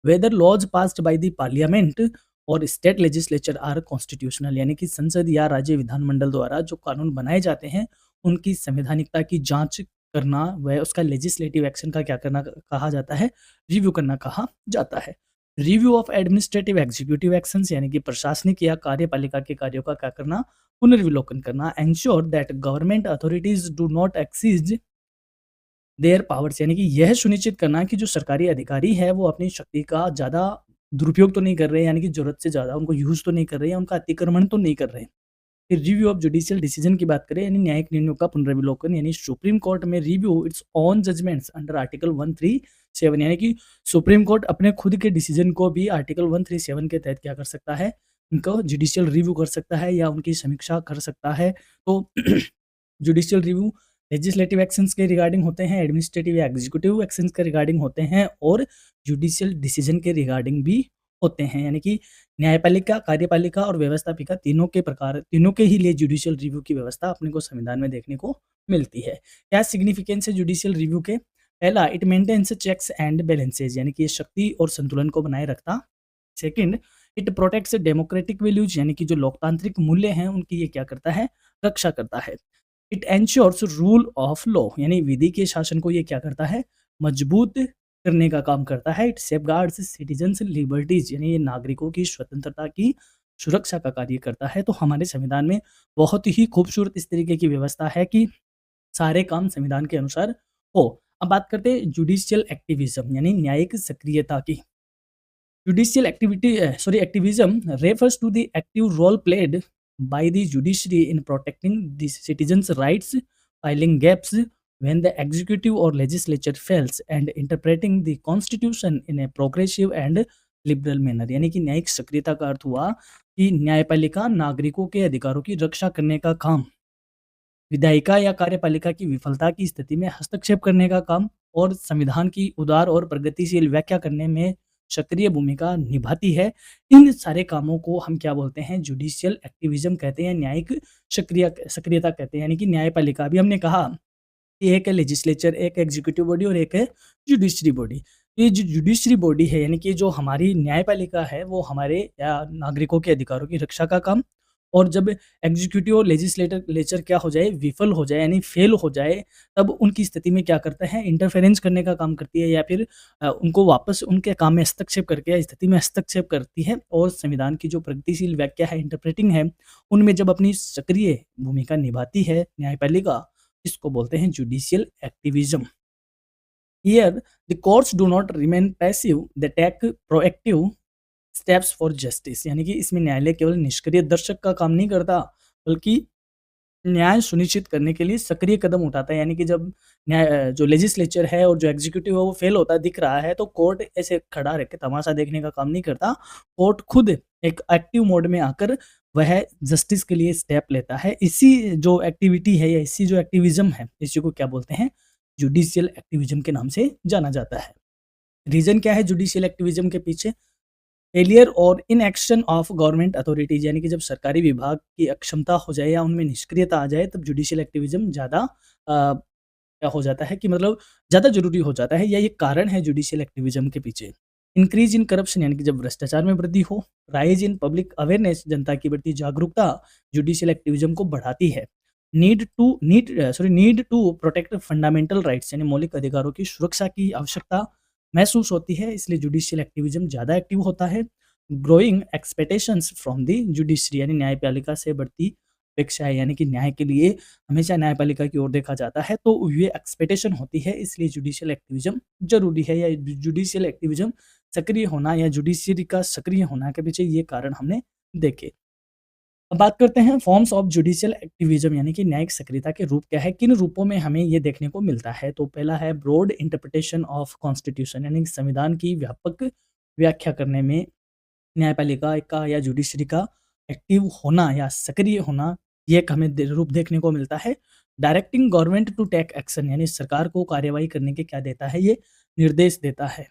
whether laws passed by the parliament और स्टेट लेजिस्लेचर आर कॉन्स्टिट्यूशनल यानी कि संसद या राज्य विधानमंडल द्वारा जो कानून बनाए जाते हैं उनकी संवैधानिकता की जांच करना, वह उसका लेजिस्लेटिव एक्शन का क्या करना कहा जाता है, रिव्यू करना कहा जाता है। Review of administrative executive actions यानी कि प्रशासनिक या कार्यपालिका के कार्यों का क्या करना, पुनर्विलोकन करना। Ensure that government authorities do not exceed their powers यानी कि यह सुनिश्चित करना कि जो सरकारी अधिकारी है वो अपनी शक्ति का ज़्यादा दुरुपयोग तो नहीं कर रहे हैं, यानी कि ज़रूरत से ज़्यादा उनको यूज़ तो नहीं कर रहे हैं, उनका अतिक्रमण तो नहीं कर रहे हैं। फिर रिव्यू ऑफ जुडिशियल डिसीजन की बात करें यानी न्यायिक निर्णयों का पुनर्विलोकन यानी सुप्रीम कोर्ट में review its on judgments under article 137 यानी कि सुप्रीम कोर्ट अपने खुद के डिसीजन को भी आर्टिकल 137 के तहत क्या कर सकता है, उनको जुडिशियल रिव्यू कर सकता है या उनकी समीक्षा कर सकता है। तो जुडिशियल रिव्यू लेजिस्लेटिव एक्शंस के रिगार्डिंग होते हैं, एडमिनिस्ट्रेटिव या एग्जीक्यूटिव एक्शंस के रिगार्डिंग होते हैं और जुडिशियल डिसीजन के रिगार्डिंग भी होते हैं, यानी कि न्यायपालिका, कार्यपालिका और व्यवस्थापिका तीनों के ही लिए जुडिशियल रिव्यू की व्यवस्था अपने को संविधान में देखने को मिलती है। क्या सिग्निफिकेंस है जुडिशियल रिव्यू के? पहला, it maintains checks and balances, यानी कि ये शक्ति और संतुलन को बनाए रखता। Second, it protects democratic values, यानी कि जो लोकतांत्रिक मूल्य हैं उनकी ये क्या करता है, रक्षा करता है। It ensures rule of law, यानी विधि के शासन को ये क्या करता है, मजबूत करने का काम करता है। इट सेफगार्ड्स सिटीजन्स लिबर्टीज, यानी ये नागरिकों की स्वतंत्रता की सुरक्षा का कार्य करता है। तो हमारे संविधान में बहुत ही खूबसूरत इस तरीके की व्यवस्था है कि सारे काम संविधान के अनुसार हो। अब बात करते हैं जुडिशियल एक्टिविज्म, यानी न्यायिक सक्रियता की। Activism refers to the active role played by the judiciary in protecting the citizens' rights, filing gaps when the executive or legislature fails, and interpreting the constitution in a progressive and liberal manner। यानी कि न्यायिक सक्रियता का अर्थ हुआ कि न्यायपालिका नागरिकों के अधिकारों की रक्षा करने का काम, विधायिका या कार्यपालिका की विफलता की स्थिति में हस्तक्षेप करने का काम और संविधान की उदार और प्रगतिशील व्याख्या करने में सक्रिय भूमिका निभाती है। इन सारे कामों को हम क्या बोलते हैं, जुडिशियल एक्टिविज्म कहते हैं, न्यायिक सक्रियता कहते हैं। यानी कि न्यायपालिका, अभी हमने कहा कि एक है लेजिस्लेचर, एक एग्जीक्यूटिव बॉडी और एक है जुडिशरी बॉडी। ये जो जुडिशरी बॉडी है, यानी कि जो हमारी न्यायपालिका है, वो हमारे नागरिकों के अधिकारों की रक्षा का काम, और जब एग्जीक्यूटिव और लेजिस्लेचर क्या हो जाए, विफल हो जाए यानी फेल हो जाए, तब उनकी स्थिति में क्या करता है, इंटरफेरेंस करने का काम करती है, या फिर उनको वापस उनके काम में हस्तक्षेप करके या स्थिति में हस्तक्षेप करती है, और संविधान की जो प्रगतिशील व्याख्या है, इंटरप्रेटिंग है, उनमें जब अपनी सक्रिय भूमिका निभाती है न्यायपालिका, इसको बोलते हैं judicial activism. Here, the courts do not remain passive, they take proactive steps for justice, यानी कि इसमें न्यायालय केवल निष्क्रिय दर्शक का काम नहीं करता, बल्कि न्याय सुनिश्चित करने के लिए सक्रिय कदम उठाता है। यानी कि जब जो लेजिस्लेचर है और जो एग्जीक्यूटिव है वो फेल होता दिख रहा है, तो कोर्ट ऐसे खड़ा रह के तमाशा देखने का काम नहीं करता। कोर्ट खुद एक एक्टिव मोड में आकर वह जस्टिस के लिए स्टेप लेता है। इसी जो एक्टिविटी है या इसी जो एक्टिविज्म है, इसी को क्या बोलते हैं, जुडिशियल एक्टिविज्म के नाम से जाना जाता है। रीजन क्या है जुडिशियल एक्टिविज्म के पीछे? फेलियर और इनएक्शन ऑफ गवर्नमेंट अथॉरिटीज, यानी कि जब सरकारी विभाग की अक्षमता हो जाए या उनमें निष्क्रियता आ जाए, तब जुडिशियल एक्टिविज्म ज़्यादा क्या हो जाता है कि मतलब ज़्यादा ज़रूरी हो जाता है, या ये कारण है जुडिशियल एक्टिविज्म के पीछे। इंक्रीज इन करप्शन, यानी कि जब भ्रष्टाचार में वृद्धि हो। राइज इन पब्लिक अवेयरनेस, जनता की बढ़ती जागरूकता जुडिशियल एक्टिविज्म को बढ़ाती है। Need to protect fundamental rights, यानी मौलिक अधिकारों की सुरक्षा की आवश्यकता महसूस होती है, इसलिए जुडिशियल एक्टिविज्म ज़्यादा एक्टिव होता है। Growing expectations from the judiciary, यानी न्यायपालिका से बढ़ती अपेक्षा है, यानी कि न्याय के लिए हमेशा न्यायपालिका की ओर देखा जाता है, तो ये एक्सपेक्टेशन होती है, इसलिए जुडिशियल एक्टिविज्म जरूरी है, या जुडिशियल एक्टिविज्म सक्रिय होना या जुडिशरी का सक्रिय होना के पीछे ये कारण हमने देखे। अब बात करते हैं फॉर्म्स ऑफ जुडिशियल एक्टिविज्म, यानी कि न्यायिक सक्रियता के रूप क्या है, किन रूपों में हमें ये देखने को मिलता है। तो पहला है ब्रॉड इंटरप्रिटेशन ऑफ कॉन्स्टिट्यूशन, यानी कि संविधान की व्यापक व्याख्या करने में न्यायपालिका का या जुडिशरी का एक्टिव होना या सक्रिय होना, ये एक हमें रूप देखने को मिलता है। Directing government to take action, यानी सरकार को कार्यवाही करने के क्या देता है, ये निर्देश देता है।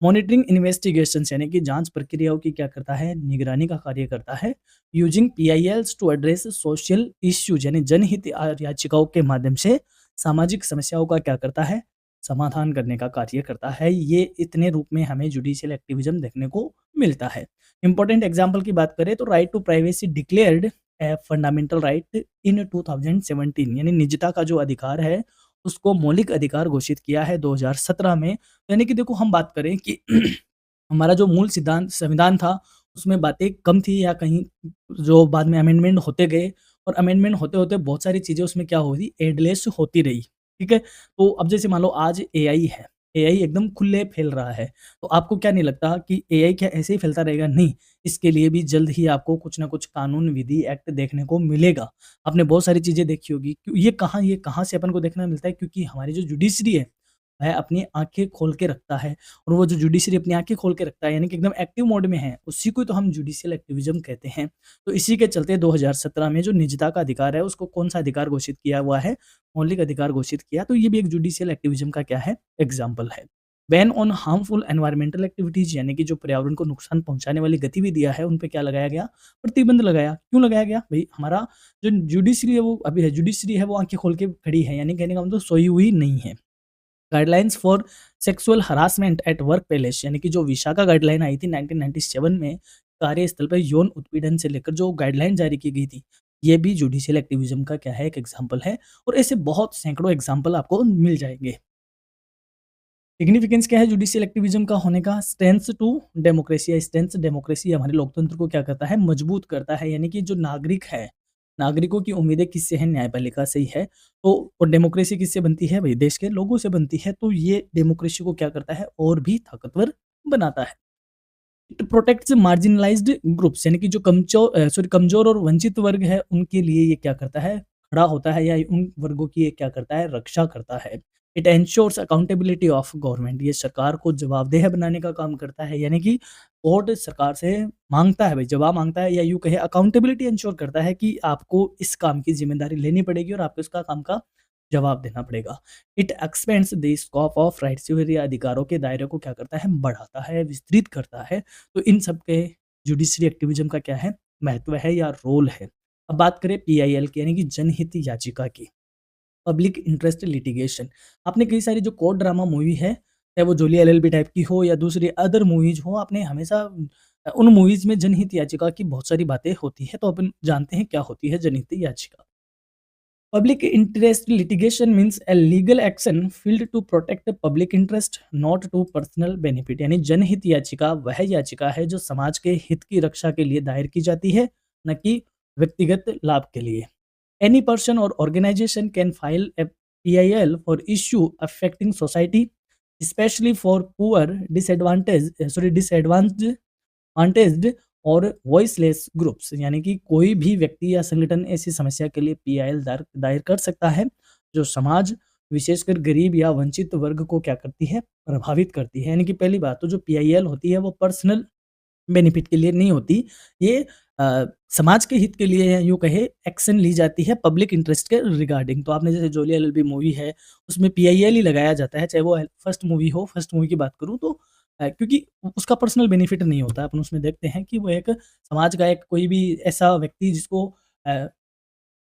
मॉनिटरिंग इन्वेस्टिगेशंस, यानी कि जांच प्रक्रियाओं की क्या करता है, निगरानी का कार्य करता है। Using PILs to address social issues, यानी जनहित याचिकाओं के माध्यम से सामाजिक समस्याओं का क्या करता है, समाधान करने का कार्य करता है। ये इतने रूप में हमें जुडिशियल एक्टिविज्म देखने को मिलता है। इंपॉर्टेंट एग्जाम्पल की बात करें तो right to privacy declared a fundamental right in 2017, यानी निजता का जो अधिकार है उसको मौलिक अधिकार घोषित किया है 2017 में। यानी कि देखो हम बात करें कि हमारा जो मूल सिद्धांत संविधान था उसमें बातें कम थी, या कहीं जो बाद में अमेंडमेंट होते गए, और अमेंडमेंट होते होते बहुत सारी चीज़ें उसमें क्या हो रही, एडलेस होती रही। ठीक है, तो अब जैसे मान लो आज एआई है, एआई एकदम खुले फैल रहा है, तो आपको क्या नहीं लगता कि एआई क्या ऐसे ही फैलता रहेगा? नहीं, इसके लिए भी जल्द ही आपको कुछ ना कुछ कानून विधि एक्ट देखने को मिलेगा। आपने बहुत सारी चीज़ें देखी होगी, ये कहाँ से अपन को देखना मिलता है, क्योंकि हमारी जो जुडिशरी है वह अपनी आँखें खोल के रखता है, और वो जो जुडिशरी अपनी आँखें खोल के रखता है, यानी कि एकदम एक्टिव मोड में है, उसी को तो हम जुडिशियल एक्टिविज्म कहते हैं। तो इसी के चलते 2017 में जो निजता का अधिकार है उसको कौन-सा अधिकार घोषित किया हुआ है? मौलिक अधिकार घोषित किया, तो ये भी एक जुडिशियल एक्टिविज्म का क्या है? एग्ज़ाम्पल है। Ban on harmful environmental activities यानी कि जो पर्यावरण को नुकसान पहुँचाने वाली गतिविधियाँ हैं, उन पे क्या लगाया गया? प्रतिबंध लगाया। क्यों लगाया गया? भई हमारा जो जुडिशरी है वो आँखें खोल के खड़ी है, यानी कहने का मतलब सोई हुई नहीं है। Guidelines for sexual harassment at work place यानी कि जो विशाखा गाइडलाइन आई थी 1997 में, कार्यस्थल पर यौन उत्पीड़न से लेकर जो गाइडलाइन जारी की गई थी, ये भी जुडिशियल एक्टिविज़्म का क्या है? एक एग्ज़ाम्पल है और ऐसे बहुत सैकड़ों एग्ज़ाम्पल आपको मिल जाएँगे। सिग्निफिकेंस क्या है जुडिशियल एक्टिविज़्म का होने का? स्ट्रेंथ टू डेमोक्रेसी या स्ट्रेंथ डेमोक्रेसी हमारे लोकतंत्र को क्या करता है? मजबूत करता है, यानी कि जो नागरिक है, नागरिकों की उम्मीदें किससे हैं? न्यायपालिका से ही है। तो और डेमोक्रेसी किससे बनती है? भई देश के लोगों से बनती है। तो ये डेमोक्रेसी को क्या करता है? और भी ताकतवर बनाता है। इट प्रोटेक्ट्स मार्जिनलाइज्ड ग्रुप्स यानी कि जो कमज़ोर और वंचित वर्ग है, उनके लिए ये क्या करता है? खड़ा होता है या उन वर्गों की ये क्या करता है? रक्षा करता है। It ensures accountability of government ये सरकार को जवाबदेह बनाने का काम करता है, यानी कि कोर्ट सरकार से माँगता है, भई जवाब माँगता है या यूँ कहें अकाउंटेबिलिटी एंश्योर करता है कि आपको इस काम की ज़िम्मेदारी लेनी पड़ेगी और आपको इसका काम का जवाब देना पड़ेगा। It expends the scope of rights ये अधिकारों के दायरे को क्या करता है? बढ़ाता है, विस्तृत करता है। तो इन सब के जुडिशरी एक्टिविज़्म का क्या है? महत्व है या रोल है। अब बात करें पीआईएल की यानी कि जनहित याचिका की। पब्लिक इंटरेस्ट लिटिगेशन आपने कई सारी जो कोर्ट ड्रामा मूवी है, चाहे वो जोली एलएलबी टाइप की हो या दूसरी अदर मूवीज़ हो, आपने हमेशा उन मूवीज़ में जनहित याचिका की बहुत सारी बातें होती हैं। तो अपन जानते हैं क्या होती है जनहित याचिका। Public interest litigation means a legal action filed to protect the public interest, not to personal benefit. यानी जनहित याचिका वह याचिका है जो समाज के हित की रक्षा के लिए दायर की जाती है, न कि व्यक्तिगत लाभ के लिए। Any person or organization can file a PIL for issue affecting society, especially for poor, disadvantaged वांटेज्ड और वॉइसलेस ग्रुप्स यानी कि कोई भी व्यक्ति या संगठन ऐसी समस्या के लिए पीआईएल दायर कर सकता है जो समाज विशेषकर गरीब या वंचित वर्ग को क्या करती है? प्रभावित करती है। यानी कि पहली बात तो जो पीआईएल होती है वो पर्सनल बेनिफिट के लिए नहीं होती। ये समाज के हित के लिए या यूँ कहे एक्शन ली जाती है पब्लिक इंटरेस्ट के रिगार्डिंग। तो आपने जैसे जोली एलएलबी मूवी है, उसमें पीआईएल ही लगाया जाता है, चाहे वो फर्स्ट मूवी की बात करूँ तो क्योंकि उसका पर्सनल बेनिफिट नहीं होता है। अपन उसमें देखते हैं कि वो एक समाज का एक कोई भी ऐसा व्यक्ति जिसको अ,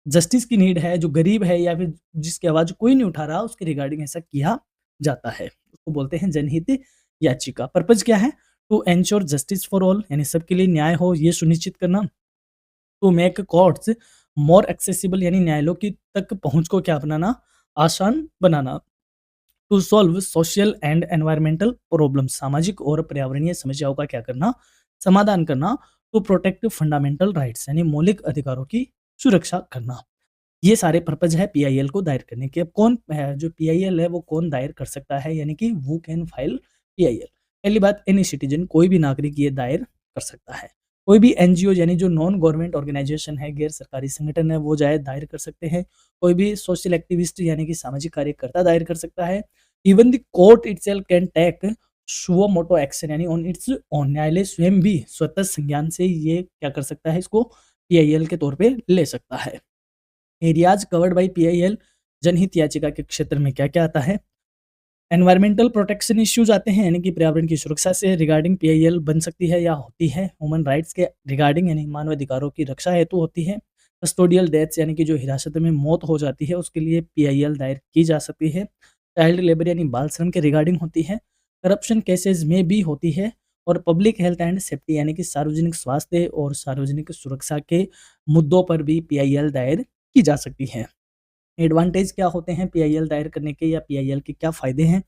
जस्टिस की नीड है, जो गरीब है या फिर जिसकी आवाज़ कोई नहीं उठा रहा, उसके रिगार्डिंग ऐसा किया जाता है। उसको बोलते हैं जनहित याचिका। पर्पज़ क्या है? To ensure justice for all यानी सबके लिए न्याय हो, ये सुनिश्चित करना। To make courts more accessible यानी न्यायालयों की तक पहुँच को क्या बनाना? आसान बनाना। To solve social and environmental problems सामाजिक और पर्यावरणीय समस्याओं का क्या करना? समाधान करना। टू प्रोटेक्ट फंडामेंटल राइट्स यानी मौलिक अधिकारों की सुरक्षा करना। ये सारे पर्पज़ है पीआईएल को दायर करने के। अब कौन जो पीआईएल है वो कौन दायर कर सकता है? यानी कि हू कैन फाइल पीआईएल? पहली बात एनी सिटीज़न कोई भी नागरिक ये दायर कर सकता है। कोई भी एनजीओ यानी जो नॉन गवर्नमेंट ऑर्गेनाइज़ेशन है, गैर सरकारी संगठन है, वो जाए दायर कर सकते हैं। कोई भी सोशल एक्टिविस्ट यानी कि सामाजिक कार्यकर्ता दायर कर सकता है। Even the court itself can take suo motu action यानी ऑन इट्स ओन न्यायालय स्वयं भी स्वतः संज्ञान से ये क्या कर सकता है? इसको पीआईएल के तौर पे ले सकता है। एरियाज कवर्ड बाय पीआईएल जनहित याचिका के क्षेत्र में क्या-क्या आता है? एनवायरमेंटल प्रोटेक्शन इश्यूज आते हैं यानी कि पर्यावरण की सुरक्षा से रिगार्डिंग पीआईएल बन सकती है या होती है। ह्यूमन राइट्स के रिगार्डिंग यानी मानव अधिकारों की रक्षा हेतु होती है। कस्टोडियल डेथ्स यानी कि जो हिरासत में मौत हो जाती है उसके लिए पीआईएल दायर की जा सकती है। चाइल्ड लेबर यानी बाल श्रम के रिगार्डिंग होती है। करप्शन केसेस में भी होती है और पब्लिक हेल्थ एंड सेफ्टी यानी कि सार्वजनिक स्वास्थ्य और सार्वजनिक सुरक्षा के मुद्दों पर भी पीआईएल दायर की जा सकती है। एडवांटेज क्या होते हैं पीआईएल दायर करने के या पीआईएल के क्या फ़ायदे हैं?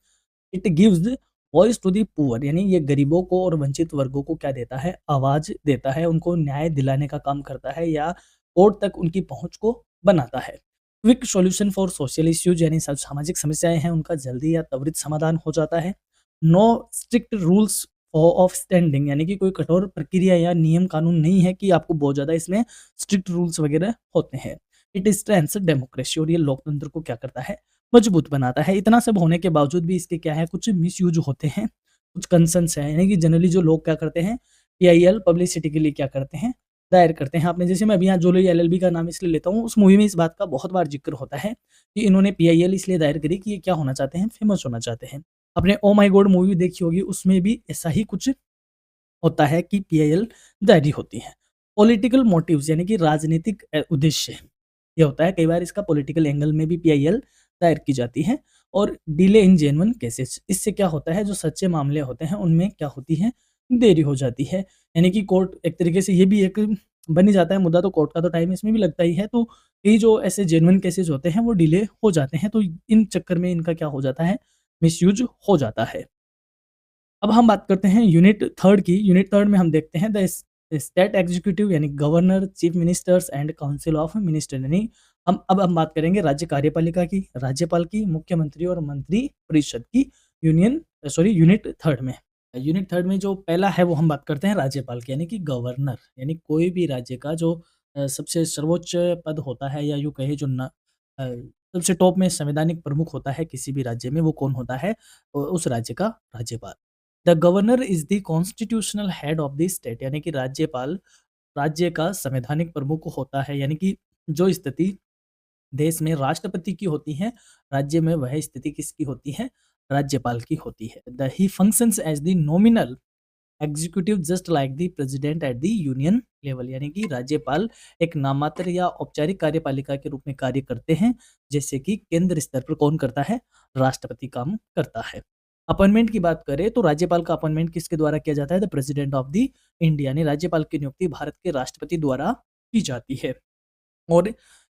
It gives voice to the poor यानी ये गरीबों को और वंचित वर्गों को क्या देता है? आवाज़ देता है, उनको न्याय दिलाने का काम करता है या कोर्ट तक उनकी पहुँच को बनाता है। Quick solution for social issues यानी सब सामाजिक समस्याएँ हैं, उनका जल्दी या त्वरित समाधान हो जाता है। No strict rules of standing यानी कि कोई कठोर प्रक्रिया या नियम कानून नहीं है कि आपको बहुत ज़्यादा इसमें स्ट्रिक्ट रूल्स वगैरह होते हैं। इट स्ट्रेंथ्स डेमोक्रेसी और ये लोकतंत्र को क्या करता है? मजबूत बनाता है। इतना सब होने के बावजूद भी इसके क्या है? कुछ मिसयूज़ होते हैं, कुछ कंसर्न्स हैं, यानी कि जनरली जो लोग क्या करते हैं, पीआईएल पब्लिसिटी के लिए क्या करते हैं? दायर करते हैं। आपने जैसे मैं अभी यहाँ जोली एलएलबी का नाम इसलिए लेता हूँ, उस मूवी में इस बात का बहुत बार ज़िक्र होता है कि इन्होंने पीआईएल इसलिए दायर करी कि ये क्या होना चाहते हैं? फेमस होना चाहते हैं। आपने ओ माय गॉड मूवी देखी होगी, उसमें भी ऐसा ही कुछ होता है कि पीआईएल जारी होती है। पॉलिटिकल मोटिव्स यानी कि राजनीतिक उद्देश्य, ये होता है कई बार इसका पॉलिटिकल एंगल में भी पीआईएल दायर की जाती है। और डिले इन जेन्युइन केसेस, इससे क्या होता है जो सच्चे मामले होते हैं उनमें क्या होती है, देरी हो जाती है। यानी कि कोर्ट एक तरीके से ये भी एक बन ही जाता है मुद्दा, तो कोर्ट का तो टाइम इसमें भी लगता ही है। तो ये जो ऐसे जेन्युइन केसेस होते हैं वो डिले हो जाते हैं, तो इन चक्कर में इनका क्या हो जाता है, मिसयूज हो जाता है। अब हम बात करते हैं यूनिट थर्ड की। यूनिट थर्ड में हम देखते हैं द स्टेट एग्जीक्यूटिव यानी governor, chief ministers and council of minister, यानी हम बात करेंगे राज्य कार्यपालिका की, राज्यपाल की, मुख्यमंत्री और मंत्री परिषद की। यूनिट थर्ड में, यूनिट थर्ड में जो पहला है वो हम बात करते हैं राज्यपाल की, यानी कि गवर्नर, यानी कोई भी राज्य का जो सबसे सर्वोच्च पद होता है, या यूँ कहे जो अ, सबसे टॉप में संवैधानिक प्रमुख होता है किसी भी राज्य में, वो कौन होता है? उस राज्य का राज्यपाल। The governor is the constitutional head of the state, यानी कि राज्यपाल राज्य का संवैधानिक प्रमुख होता है। यानी कि जो स्थिति देश में राष्ट्रपति की होती है, राज्य में वह स्थिति किसकी होती है? राज्यपाल की होती है। The he functions as the nominal executive just like the president at the union level, यानी कि राज्यपाल एक नामात्र या औपचारिक कार्यपालिका के रूप में कार्य करते हैं, जैसे कि केंद्र स्तर पर कौन करता है? राष्ट्रपति काम करता है। अपॉइंटमेंट की बात करें तो राज्यपाल का अपॉइंटमेंट किसके द्वारा किया जाता है? The president of the India, यानी राज्यपाल की नियुक्ति भारत के राष्ट्रपति द्वारा की जाती है। और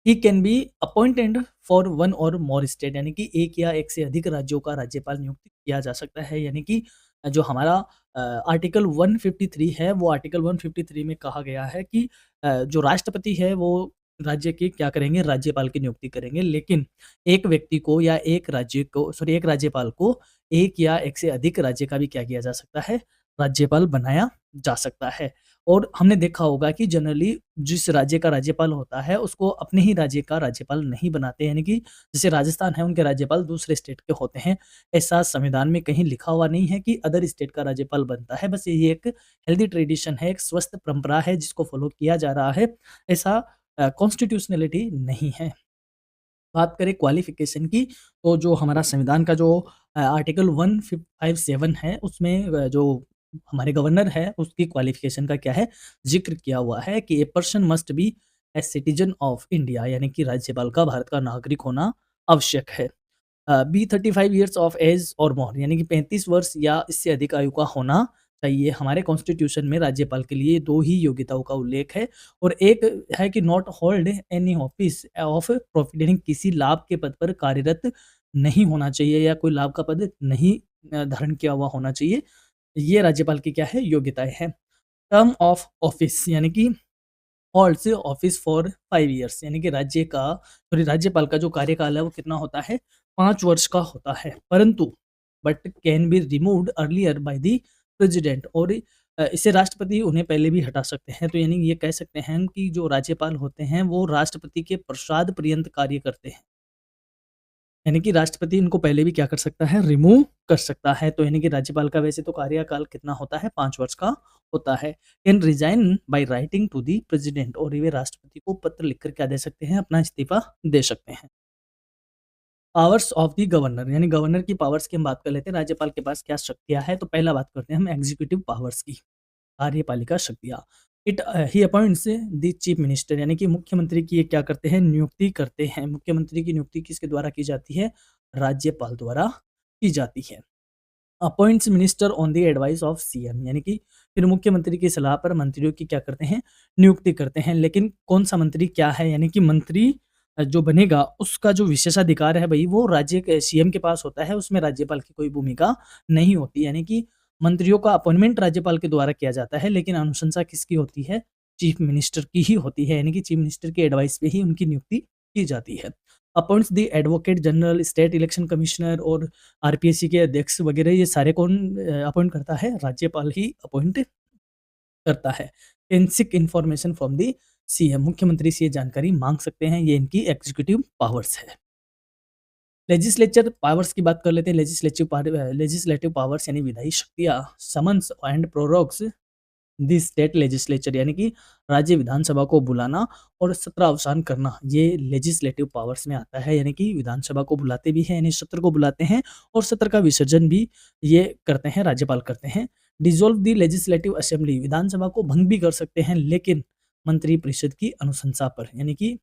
he can be appointed for one और मोर स्टेट, यानी कि एक या एक से अधिक राज्यों का राज्यपाल नियुक्त किया जा सकता है। यानी कि जो हमारा आर्टिकल 153 है, वो आर्टिकल 153 में कहा गया है कि जो राष्ट्रपति है वो राज्य के क्या करेंगे? राज्यपाल की नियुक्ति करेंगे। लेकिन एक व्यक्ति को या एक राज्यपाल को एक या एक से अधिक राज्य का भी क्या किया जा सकता है? राज्यपाल बनाया जा सकता है। और हमने देखा होगा कि जनरली जिस राज्य का राज्यपाल होता है, उसको अपने ही राज्य का राज्यपाल नहीं बनाते, यानी कि जैसे राजस्थान है, उनके राज्यपाल दूसरे स्टेट के होते हैं। ऐसा संविधान में कहीं लिखा हुआ नहीं है कि अदर स्टेट का राज्यपाल बनता है। बस ये एक हेल्दी ट्रेडिशन है, एक स्वस्थ परंपरा है जिसको फॉलो किया जा रहा है। ऐसा कॉन्स्टिट्यूशनैलिटी नहीं है। बात करें क्वालिफ़िकेशन की, तो जो हमारा संविधान का जो आर्टिकल 157 है, उसमें जो हमारे गवर्नर है, उसकी क्वालिफ़िकेशन का क्या है, ज़िक्र किया हुआ है कि a person must be A citizen of India, यानी कि राज्यपाल का भारत का नागरिक होना आवश्यक है। बी 35 इयर्स ऑफ एज और मोर, यानी कि 35 वर्ष या इससे अधिक आयु का होना चाहिए। हमारे कॉन्स्टिट्यूशन में राज्यपाल के लिए 2 ही योग्यताओं का उल्लेख है। और एक है कि not hold any office of profit, यानी किसी लाभ के पद पर कार्यरत नहीं होना चाहिए, या कोई लाभ का पद नहीं धारण किया हुआ होना चाहिए। ये राज्यपाल की क्या है? योग्यताएँ हैं। टर्म ऑफ ऑफिस, यानी कि होल्ड्स ऑफिस फॉर 5 इयर्स, यानी कि राज्यपाल का जो कार्यकाल है वो कितना होता है? 5 वर्ष का होता है। परंतु but can be removed earlier bye the president, और इसे राष्ट्रपति उन्हें पहले भी हटा सकते हैं। तो यानी ये कह सकते हैं कि जो राज्यपाल होते हैं वो राष्ट्रपति के प्रसाद पर्यंत कार्य करते हैं। यानी कि राष्ट्रपति इनको पहले भी क्या कर सकता है? रिमूव कर सकता है। तो यानी कि राज्यपाल का वैसे तो कार्यकाल कितना होता है? 5 वर्ष का होता है। Can resign by writing to the president, और ये राष्ट्रपति को पत्र लिखकर क्या दे सकते हैं? अपना इस्तीफा दे सकते हैं। पावर्स ऑफ द गवर्नर, यानी गवर्नर की पावर्स की हम बात कर लेते हैं, राज्यपाल के पास क्या शक्तियाँ हैं? तो पहला बात करते हैं हम एग्जीक्यूटिव पावर्स की, कार्यपालिका शक्तियाँ। ही अपॉइंट्स द चीफ मिनिस्टर, यानी कि मुख्यमंत्री की ये क्या करते हैं? नियुक्ति करते हैं। मुख्यमंत्री की नियुक्ति किसके द्वारा की जाती है? राज्यपाल द्वारा की जाती है। Appoints minister on the advice of CM, यानी कि फिर मुख्यमंत्री की सलाह पर मंत्रियों की क्या करते हैं? नियुक्ति करते हैं। लेकिन कौन-सा मंत्री क्या है? यानी कि मंत्री जो बनेगा उसका जो विशेषाधिकार है भई, वो राज्य के सीएम के पास होता है, उसमें राज्यपाल की कोई भूमिका नहीं होती। यानी कि मंत्रियों का अपॉइंटमेंट राज्यपाल के द्वारा किया जाता है, लेकिन अनुशंसा किसकी होती है? चीफ मिनिस्टर की ही होती है, यानी कि चीफ मिनिस्टर की एडवाइस पे ही उनकी नियुक्ति की जाती है। Appoints the advocate general, state election commissioner और आरपीएससी के अध्यक्ष वगैरह, ये सारे कौन अपॉइंट करता है? राज्यपाल ही अपॉइंट करता है। Can seek information from the CM, मुख्यमंत्री से ये जानकारी माँग सकते हैं, ये इनकी एग्जीक्यूटिव पावर्स है। लेजिस्लेचर पावर्स की बात कर लेते हैं। लेजिस्लेटिव पावर्स यानी विधायी शक्तियाँ, summons and prorogues the state legislature यानी कि राज्य विधानसभा को बुलाना और सत्र अवसान करना, ये लेजिस्लेटिव पावर्स में आता है। यानी कि विधानसभा को बुलाते भी हैं, यानी सत्र को बुलाते हैं और सत्र का विसर्जन भी ये करते हैं, राज्यपाल करते हैं। डिसॉल्व द लेजिस्लेटिव असेंबली, विधानसभा को भंग भी कर सकते हैं लेकिन मंत्रिपरिषद की अनुशंसा पर। यानी कि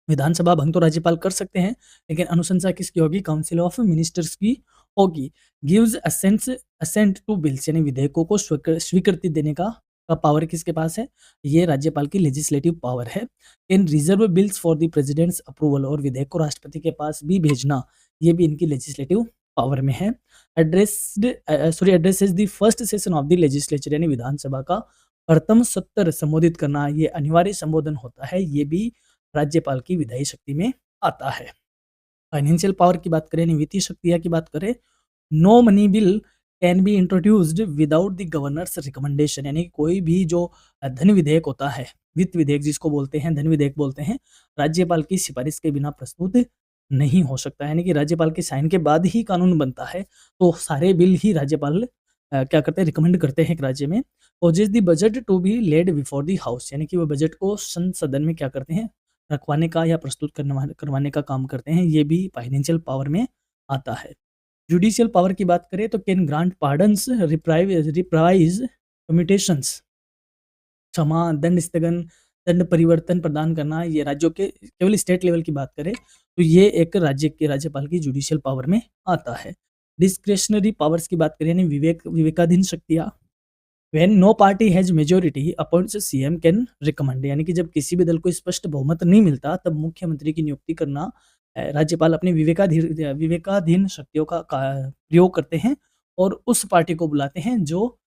विधानसभा भंग तो राज्यपाल कर सकते हैं लेकिन अनुशंसा किसकी होगी? काउंसिल ऑफ मिनिस्टर्स की होगी। गिव्स असेंट टू बिल्स, यानी विधेयकों को स्वीकृति देने का पावर किसके पास है? ये राज्यपाल की लेजिस्लेटिव पावर है। In reserve bills for the president's approval, और विधेयक को राष्ट्रपति के पास भी भेजना, ये भी इनकी लेजिस्लेटिव पावर में है। Addresses the first session of the legislature, यानी विधानसभा का प्रथम सत्र संबोधित करना, ये अनिवार्य संबोधन होता है, ये भी राज्यपाल की विधायी शक्ति में आता है। फाइनेंशियल पावर की बात करें, वित्तीय शक्तियाँ की बात करें, no money bill can be introduced without the governor's recommendation, यानी कोई भी जो धन विधेयक होता है, वित्त विधेयक जिसको बोलते हैं, धन विधेयक बोलते हैं, राज्यपाल की सिफारिश के बिना प्रस्तुत नहीं हो सकता। यानी कि राज्यपाल के साइन के बाद ही कानून बनता है, तो सारे बिल ही राज्यपाल क्या करते हैं? रिकमेंड करते हैं एक राज्य में। Causes the budget to be laid before the house, यानी कि वो बजट को सदन में क्या करते हैं? रखवाने का या प्रस्तुत करवाने का काम करते हैं, ये भी फाइनेंशियल पावर में आता है। जुडिशियल पावर की बात करें तो कैन ग्रांट पार्डन्स, रिप्राइज, कम्यूटेशंस, क्षमा, दंड स्थगन, दंड परिवर्तन प्रदान करना, ये राज्यों के, केवल स्टेट लेवल की बात करें तो ये एक राज्य के राज्यपाल की जुडिशियल पावर में आता है। डिस्क्रिशनरी पावर्स की बात करें, यानी विवेकाधीन शक्तियाँ, when no party has majority appoints CM can recommend, यानी कि जब किसी भी दल को स्पष्ट बहुमत नहीं मिलता तब मुख्यमंत्री की नियुक्ति करना राज्यपाल अपनी विवेकाधीन शक्तियों का प्रयोग करते हैं और उस पार्टी को बुलाते हैं जो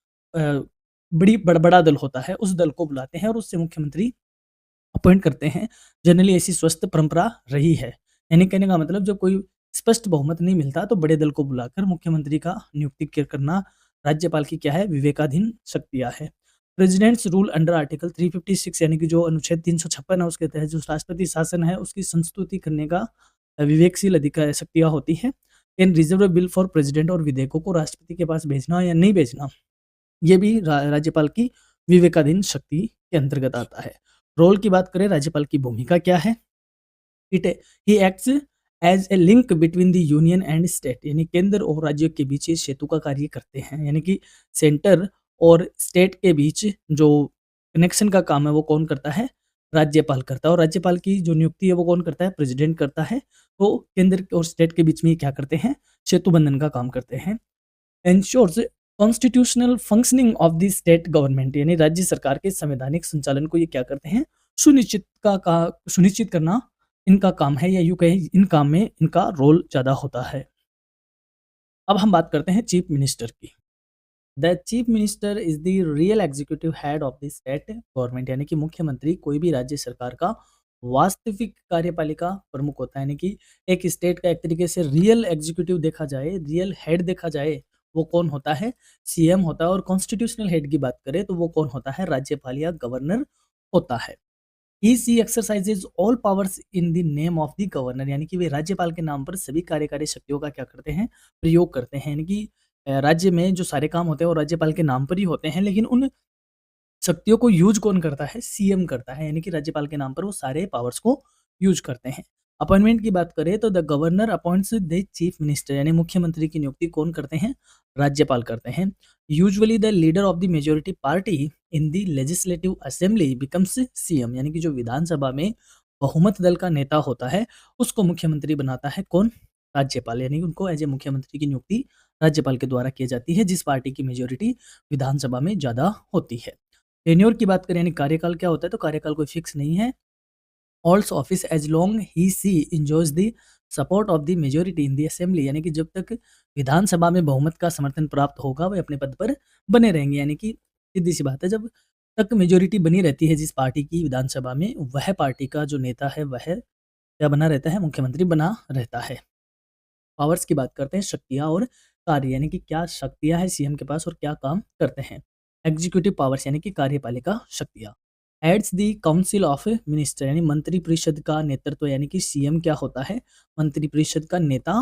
बड़ा दल होता है, उस दल को बुलाते हैं और उससे मुख्यमंत्री अपॉइंट करते हैं। जनरली ऐसी स्वस्थ परंपरा रही है। यानी कहने का मतलब जब कोई स्पष्ट बहुमत नहीं मिलता तो बड़े दल को बुलाकर मुख्यमंत्री का नियुक्ति करना राज्यपाल की क्या है? विवेकाधीन शक्तियाँ है। प्रेसिडेंट्स रूल अंडर आर्टिकल 356, यानी कि जो अनुच्छेद 356 है उसके तहत जो राष्ट्रपति शासन है उसकी संस्तुति करने का विवेकशील अधिकार शक्तियाँ होती है। In reserve bill for president, और विधेयकों को राष्ट्रपति के पास भेजना या नहीं भेजना, ये भी राज्यपाल की विवेकाधीन शक्ति के अंतर्गत आता है। रोल की बात करें, राज्यपाल की भूमिका क्या है? It he acts as a link between the union and state, यानी केंद्र और राज्यों के बीच ये सेतु का कार्य करते हैं। यानी कि सेंटर और स्टेट के बीच जो कनेक्शन का काम है वो कौन करता है? राज्यपाल करता है। और राज्यपाल की जो नियुक्ति है वो कौन करता है? प्रेसिडेंट करता है। तो केंद्र और स्टेट के बीच में ये क्या करते हैं? सेतु बंधन का काम करते हैं। Ensures constitutional functioning of the state government, यानी राज्य सरकार के संवैधानिक संचालन को ये क्या करते हैं? सुनिश्चित करना इनका काम है, या यूँ कहें इन काम में इनका रोल ज़्यादा होता है। अब हम बात करते हैं चीफ मिनिस्टर की। The chief minister is the real executive head of the state government, यानी कि मुख्यमंत्री कोई भी राज्य सरकार का वास्तविक कार्यपालिका प्रमुख होता है। यानी कि एक स्टेट का एक तरीके से रियल एग्जीक्यूटिव देखा जाए, रियल हेड देखा जाए, वो कौन होता है? सीएम होता है। और कॉन्स्टिट्यूशनल हेड की बात करें तो वो कौन होता है? राज्यपाल या गवर्नर होता है। She exercises all powers in the name of the governor, यानी कि वे राज्यपाल के नाम पर सभी कार्यकारी शक्तियों का क्या करते हैं? प्रयोग करते हैं। यानी कि राज्य में जो सारे काम होते हैं वो राज्यपाल के नाम पर ही होते हैं, लेकिन उन शक्तियों को यूज़ कौन करता है? सीएम करता है। यानी कि राज्यपाल के नाम पर वो सारे पावर्स को यूज़ करते हैं। अपॉइंटमेंट की बात करें तो the governor appoints the chief minister, यानी मुख्यमंत्री की नियुक्ति कौन करते हैं? राज्यपाल करते हैं। Usually the leader of the majority party in the legislative assembly becomes CM, यानी कि जो विधानसभा में बहुमत दल का नेता होता है उसको मुख्यमंत्री बनाता है कौन? राज्यपाल। यानी कि उनको एज ए मुख्यमंत्री की नियुक्ति राज्यपाल के द्वारा की जाती है जिस पार्टी की मेजॉरिटी विधानसभा में ज़्यादा होती है। टेन्योर की बात करें, यानी कार्यकाल क्या होता है? तो कार्यकाल कोई फिक्स नहीं है। Holds office as long he see enjoys the support of the majority in the assembly, यानी कि जब तक विधानसभा में बहुमत का समर्थन प्राप्त होगा वे अपने पद पर बने रहेंगे। यानी कि सीधी सी बात है, जब तक मेजॉरिटी बनी रहती है जिस पार्टी की विधानसभा में, वह पार्टी का जो नेता है वह क्या बना रहता है? मुख्यमंत्री बना रहता है। पावर्स की बात करते हैं, शक्तियाँ और कार्य, यानी कि क्या शक्तियाँ हैं सीएम के पास और क्या काम करते हैं। एग्जीक्यूटिव पावर्स यानी कि कार्यपालिका शक्तियाँ। Heads the council of minister, यानी मंत्री परिषद का नेतृत्व, यानी कि सीएम क्या होता है, मंत्री परिषद का नेता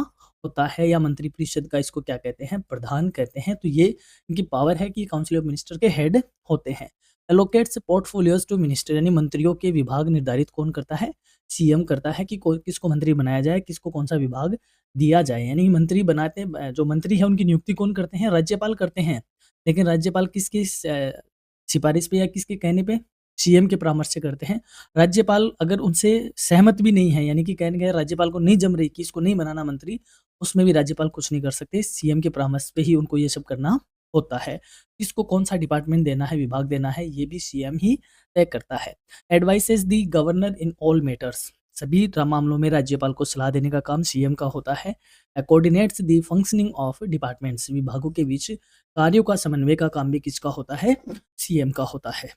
होता है, या मंत्री परिषद का इसको क्या कहते हैं, प्रधान कहते हैं। तो ये इनकी पावर है कि काउंसिल ऑफ मिनिस्टर के हेड होते हैं। एलोकेट्स पोर्टफोलियोज टू मिनिस्टर, यानी मंत्रियों के विभाग निर्धारित कौन करता है, सीएम करता है कि किसको मंत्री बनाया जाए, किसको कौन सा विभाग दिया जाए। यानी मंत्री बनाते जो मंत्री है उनकी नियुक्ति कौन करते हैं, राज्यपाल करते हैं। लेकिन राज्यपाल किसकी सिफारिश पे या किसके कहने पे, सीएम के परामर्श से करते हैं। राज्यपाल अगर उनसे सहमत भी नहीं है, यानी कि कहने गए राज्यपाल को नहीं जम रही कि इसको नहीं बनाना मंत्री, उसमें भी राज्यपाल कुछ नहीं कर सकते, सीएम के परामर्श पे ही उनको ये सब करना होता है। किसको कौन-सा डिपार्टमेंट देना है, विभाग देना है, ये भी सीएम ही तय करता है। Advices the governor in all matters, सभी मामलों में राज्यपाल को सलाह देने का काम सीएम का होता है। Coordinates the functioning of departments, विभागों के बीच कार्यों का समन्वय का काम भी किसका होता है, सीएम का होता है।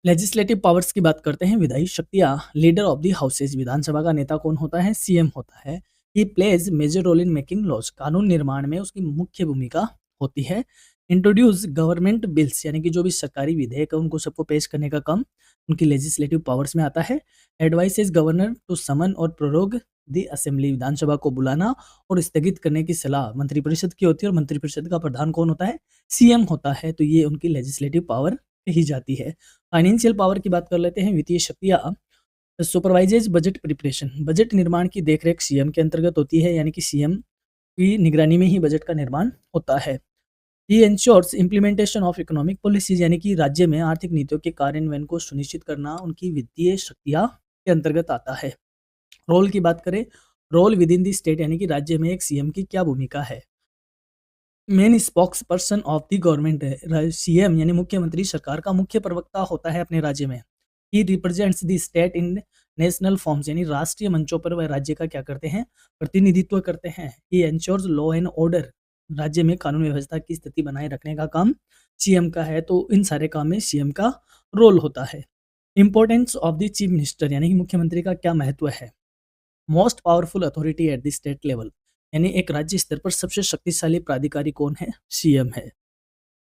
लेजिस्लेटिव पावर्स की बात करते हैं, विधायी शक्तियाँ। लीडर ऑफ द हाउसेज, विधानसभा का नेता कौन होता है, सीएम होता है। He plays major role in making laws, कानून निर्माण में उसकी मुख्य भूमिका होती है। इंट्रोड्यूस गवर्नमेंट बिल्स, यानी कि जो भी सरकारी विधेयक है उनको सबको पेश करने का काम उनकी लेजिस्लेटिव पावर्स में आता है। एडवाइसेस गवर्नर टू समन और प्रोरोग द असेंबली, विधानसभा को बुलाना और स्थगित करने की सलाह मंत्रिपरिषद की होती है, और मंत्रिपरिषद का प्रधान कौन होता है, सीएम होता है। तो ये उनकी लेजिस्लेटिव पावर कही जाती है। फाइनेंशियल पावर की बात कर लेते हैं, वित्तीय शक्तियाँ। सुपरवाइजेज बजट प्रिपरेशन, बजट निर्माण की देखरेख सीएम के अंतर्गत होती है, यानी कि सीएम की निगरानी में ही बजट का निर्माण होता है। He ensures implementation of economic policies, यानी कि राज्य में आर्थिक नीतियों के कार्यान्वयन को सुनिश्चित करना उनकी वित्तीय शक्तियाँ के अंतर्गत आता है। रोल की बात करें, role within the state, यानी कि राज्य में एक सीएम की क्या भूमिका है। Main spokes person of the government है, सीएम यानी मुख्यमंत्री सरकार का मुख्य प्रवक्ता होता है अपने राज्य में। ही represents the state in national forms, यानी राष्ट्रीय मंचों पर वह राज्य का क्या करते हैं, प्रतिनिधित्व करते हैं। ही एंश्योर्स लॉ एंड ऑर्डर, राज्य में कानून व्यवस्था की स्थिति बनाए रखने का काम सीएम का है। तो इन सारे काम में सीएम का रोल होता है। Importance of the chief minister, यानी कि मुख्यमंत्री का क्या महत्व है। Most powerful authority eight the state level, यानी एक राज्य स्तर पर सबसे शक्तिशाली प्राधिकारी कौन है, सीएम है।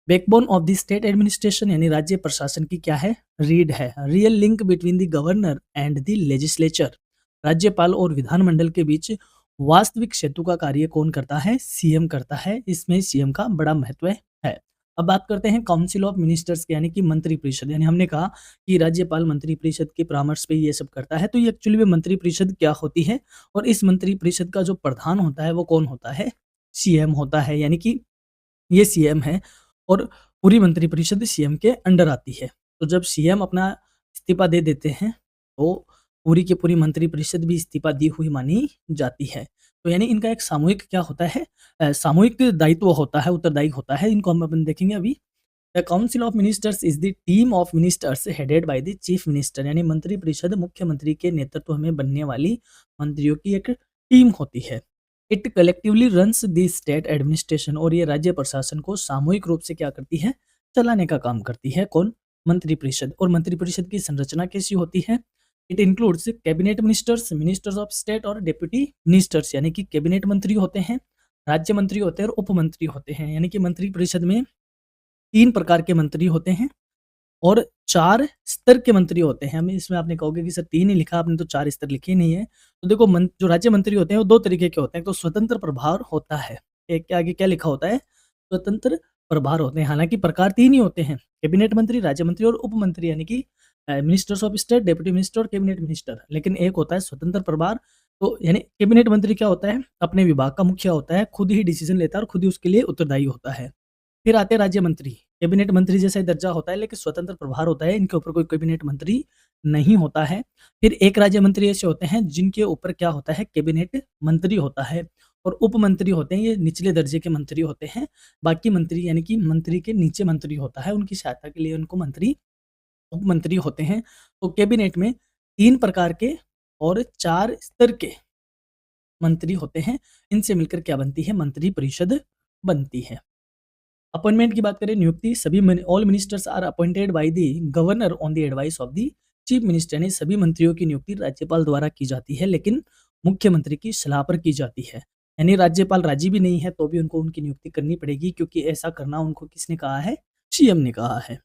Backbone of the state administration, यानी राज्य प्रशासन की क्या है, रीढ़ है। Real link between the governor and the legislature, राज्यपाल और विधानमंडल के बीच वास्तविक सेतु का कार्य कौन करता है, सीएम करता है। इसमें सीएम का बड़ा महत्व है। अब बात करते हैं काउंसिल ऑफ मिनिस्टर्स के, यानी कि मंत्री परिषद। यानी हमने कहा कि राज्यपाल मंत्री परिषद के परामर्श पे ये सब करता है, तो ये एक्चुअली में मंत्री परिषद क्या होती है, और इस मंत्री परिषद का जो प्रधान होता है वो कौन होता है, सीएम होता है। यानी कि ये सीएम है और पूरी मंत्रिपरिषद सीएम के अंडर आती है। तो जब सीएम अपना इस्तीफा दे देते हैं, तो पूरी की पूरी मंत्रिपरिषद भी इस्तीफा दी हुई मानी जाती है। तो यानी इनका एक सामूहिक क्या होता है, सामूहिक दायित्व होता है, उत्तरदायी होता है। इनको हम अपन देखेंगे अभी। The council of ministers is the team of ministers headed by the chief minister, यानी मंत्रिपरिषद मुख्यमंत्री के नेतृत्व में बनने वाली मंत्रियों की एक टीम होती है। It collectively runs the state administration, और ये राज्य प्रशासन को सामूहिक रूप से क्या करती है, चलाने का काम करती है। कौन, मंत्रिपरिषद। और मंत्रिपरिषद की संरचना कैसी होती है, it includes cabinet ministers, ministers of state और डेप्यूटी मिनिस्टर्स, यानी कि कैबिनेट मंत्री होते हैं, राज्य मंत्री होते हैं और उप मंत्री होते हैं। यानी कि मंत्रिपरिषद में 3 प्रकार के मंत्री होते हैं और 4 स्तर के मंत्री होते हैं। हमें इसमें आपने कहोगे कि सर 3 ही लिखा आपने, तो 4 स्तर लिखे ही नहीं है। तो देखो जो राज्य मंत्री होते हैं वो 2 तरीके के होते हैं। एक तो स्वतंत्र प्रभार होता है, एक के आगे क्या लिखा होता है, स्वतंत्र प्रभार होते हैं। हालाँकि प्रकार 3 ही होते हैं, कैबिनेट मंत्री, राज्य मंत्री और उप मंत्री, यानी कि ministers of state, deputy minister और कैबिनेट मिनिस्टर। लेकिन एक होता है स्वतंत्र प्रभार, तो यानी कैबिनेट मंत्री क्या होता है, अपने विभाग का मुखिया होता है, खुद ही डिसीजन लेता है और खुद ही उसके लिए उत्तरदायी होता है। फिर आते हैं राज्य मंत्री, कैबिनेट मंत्री जैसा ही दर्जा होता है लेकिन स्वतंत्र प्रभार होता है, इनके ऊपर कोई कैबिनेट मंत्री नहीं होता है। फिर एक राज्य मंत्री ऐसे होते हैं जिनके ऊपर क्या होता है, कैबिनेट मंत्री होता है, और उप मंत्री होते हैं, ये निचले दर्जे के मंत्री होते हैं। बाकी मंत्री यानी कि मंत्री के नीचे मंत्री होता है, उनकी सहायता के लिए उनको मंत्री, उप मंत्री होते हैं। तो कैबिनेट में 3 प्रकार के और 4 स्तर के मंत्री होते हैं, इनसे मिलकर क्या बनती है, मंत्री परिषद बनती है। अपॉइंटमेंट की बात करें, नियुक्ति, सभी all ministers are appointed by the governor on the advice of the chief minister, यानी सभी मंत्रियों की नियुक्ति राज्यपाल द्वारा की जाती है लेकिन मुख्यमंत्री की सलाह पर की जाती है। यानी राज्यपाल राजी भी नहीं है तो भी उनको उनकी नियुक्ति करनी पड़ेगी, क्योंकि ऐसा करना उनको किसने कहा है, सीएम ने कहा है।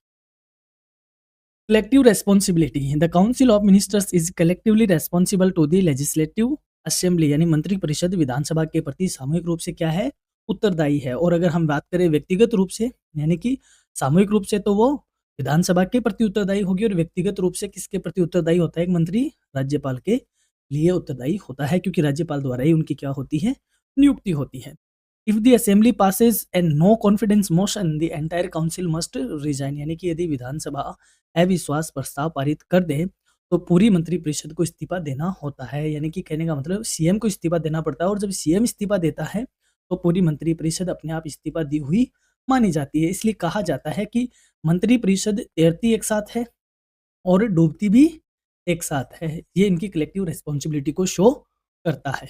Collective responsibility, the council of ministers is collectively responsible to the legislative assembly, यानी मंत्री परिषद विधानसभा के प्रति सामूहिक रूप से क्या है, उत्तरदायी है। और अगर हम बात करें व्यक्तिगत रूप से, यानी कि सामूहिक रूप से तो वो विधानसभा के प्रति उत्तरदायी होगी, और व्यक्तिगत रूप से किसके प्रति उत्तरदायी होता है एक मंत्री, राज्यपाल के लिए उत्तरदायी होता है, क्योंकि राज्यपाल द्वारा ही उनकी क्या होती है, नियुक्ति होती है। If the assembly passes and no confidence motion the entire council must resign, यानी कि यदि विधानसभा अविश्वास प्रस्ताव पारित कर दे तो पूरी मंत्रिपरिषद को इस्तीफा देना होता है। यानी कि कहने का मतलब सीएम को इस्तीफा देना पड़ता है, और जब सीएम इस्तीफा देता है तो पूरी मंत्रिपरिषद अपने आप इस्तीफा दी हुई मानी जाती है। इसलिए कहा जाता है कि मंत्रिपरिषद तैरती एक साथ है और डूबती भी एक साथ है। ये इनकी कलेक्टिव रिस्पॉन्सिबिलिटी को शो करता है।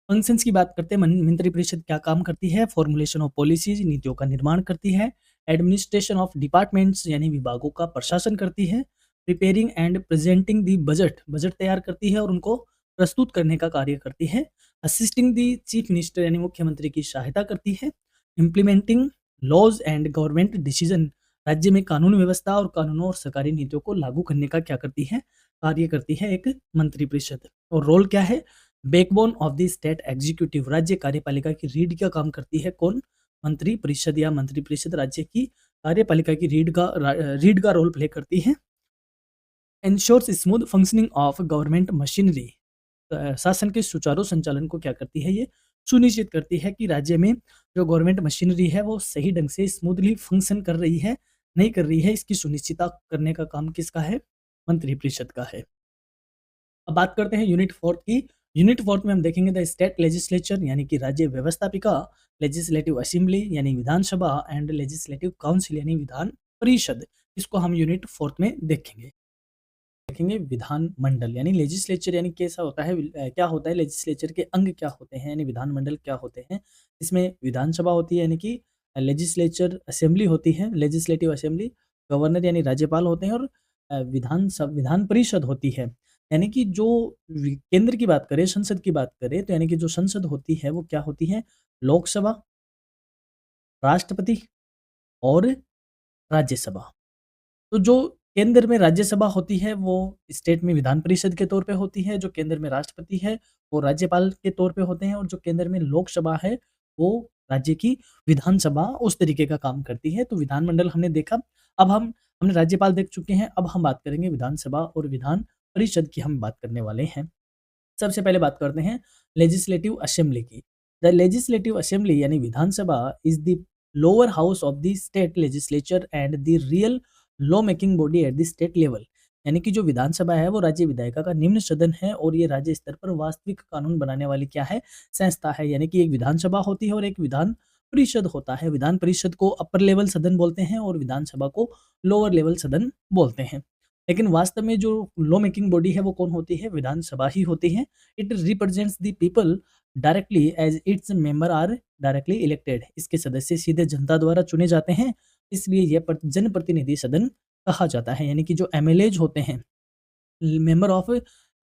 फंक्शंस की बात करते हैं, मंत्रिपरिषद क्या काम करती है, फॉर्मुलेशन ऑफ पॉलिसीज, नीतियों का निर्माण करती है, एडमिनिस्ट्रेशन ऑफ डिपार्टमेंट्स यानी विभागों का प्रशासन करती है, preparing and presenting the budget, budget तैयार करती है और उनको प्रस्तुत करने का कार्य करती है, असिस्टिंग दी चीफ मिनिस्टर यानी मुख्यमंत्री की सहायता करती है, implementing laws and government decision, राज्य में कानून व्यवस्था और कानूनों और सरकारी नीतियों को लागू करने का क्या करती है, कार्य करती है एक मंत्रिपरिषद। और रोल क्या है, backbone of the state executive, राज्य कार्यपालिका की रीढ़ क्या काम करती है, कौन, मंत्री परिषद या मंत्री परिषद राज्य की कार्यपालिका की रीढ़ का रोल प्ले करती है। Ensures smooth functioning of government machinery, शासन के सुचारू संचालन को क्या करती है, ये सुनिश्चित करती है कि राज्य में जो गवर्नमेंट मशीनरी है वो सही ढंग से स्मूथली फंक्शन कर रही है, नहीं कर रही है, इसकी सुनिश्चितता करने का काम किसका है, मंत्री परिषद का है। अब बात करते हैं यूनिट फोर्थ की। यूनिट फोर्थ में हम देखेंगे द स्टेट लेजिस्लेचर यानी कि राज्य व्यवस्थापिका, लेजिस्लेटिव असेंबली यानी विधानसभा, एंड लेजिस्लेटिव काउंसिल यानी विधान परिषद। इसको हम यूनिट फोर्थ में देखेंगे विधान मंडल यानी लेजिस्लेचर यानी कैसा होता है, क्या होता है, लेजिस्लेचर के अंग क्या होते हैं यानी विधान मंडल क्या होते हैं। इसमें विधानसभा होती है यानी कि लेजिस्लेचर असेंबली होती है, लेजिस्लेटिव असेंबली, गवर्नर यानी राज्यपाल होते हैं, और विधान परिषद होती है। यानी कि जो केंद्र की बात करें, संसद की बात करें, तो यानी कि जो संसद होती है वो क्या होती है, लोकसभा, राष्ट्रपति और राज्यसभा। तो जो केंद्र में राज्यसभा होती है वो स्टेट में विधान परिषद के तौर पे होती है, जो केंद्र में राष्ट्रपति है वो राज्यपाल के तौर पे होते हैं, और जो केंद्र में लोकसभा है वो राज्य की विधानसभा उस तरीके का काम करती है। तो विधानमंडल हमने देखा। अब हमने राज्यपाल देख चुके हैं, अब हम बात करेंगे विधानसभा और विधान परिषद की हम बात करने वाले हैं। सबसे पहले बात करते हैं लेजिस्लेटिव असेंबली की। द लेजिस्लेटिव असेंबली यानी विधानसभा is the lower house of the state legislature and the real law making body at the state level. यानी कि जो विधानसभा है वो राज्य विधायिका का निम्न सदन है, और ये राज्य स्तर पर वास्तविक कानून बनाने वाली क्या है, संस्था है। यानी कि एक विधानसभा होती है और एक विधान परिषद होता है। विधान परिषद को अपर लेवल सदन बोलते हैं और विधानसभा को लोअर लेवल सदन बोलते हैं। लेकिन वास्तव में जो लॉ मेकिंग बॉडी है वो कौन होती है, विधानसभा ही होती है। It represents the people directly as its member are directly elected. इसके सदस्य सीधे जनता द्वारा चुने जाते हैं, इसलिए यह जनप्रतिनिधि सदन कहा जाता है। यानी कि जो एमएलएज होते हैं, मेंबर ऑफ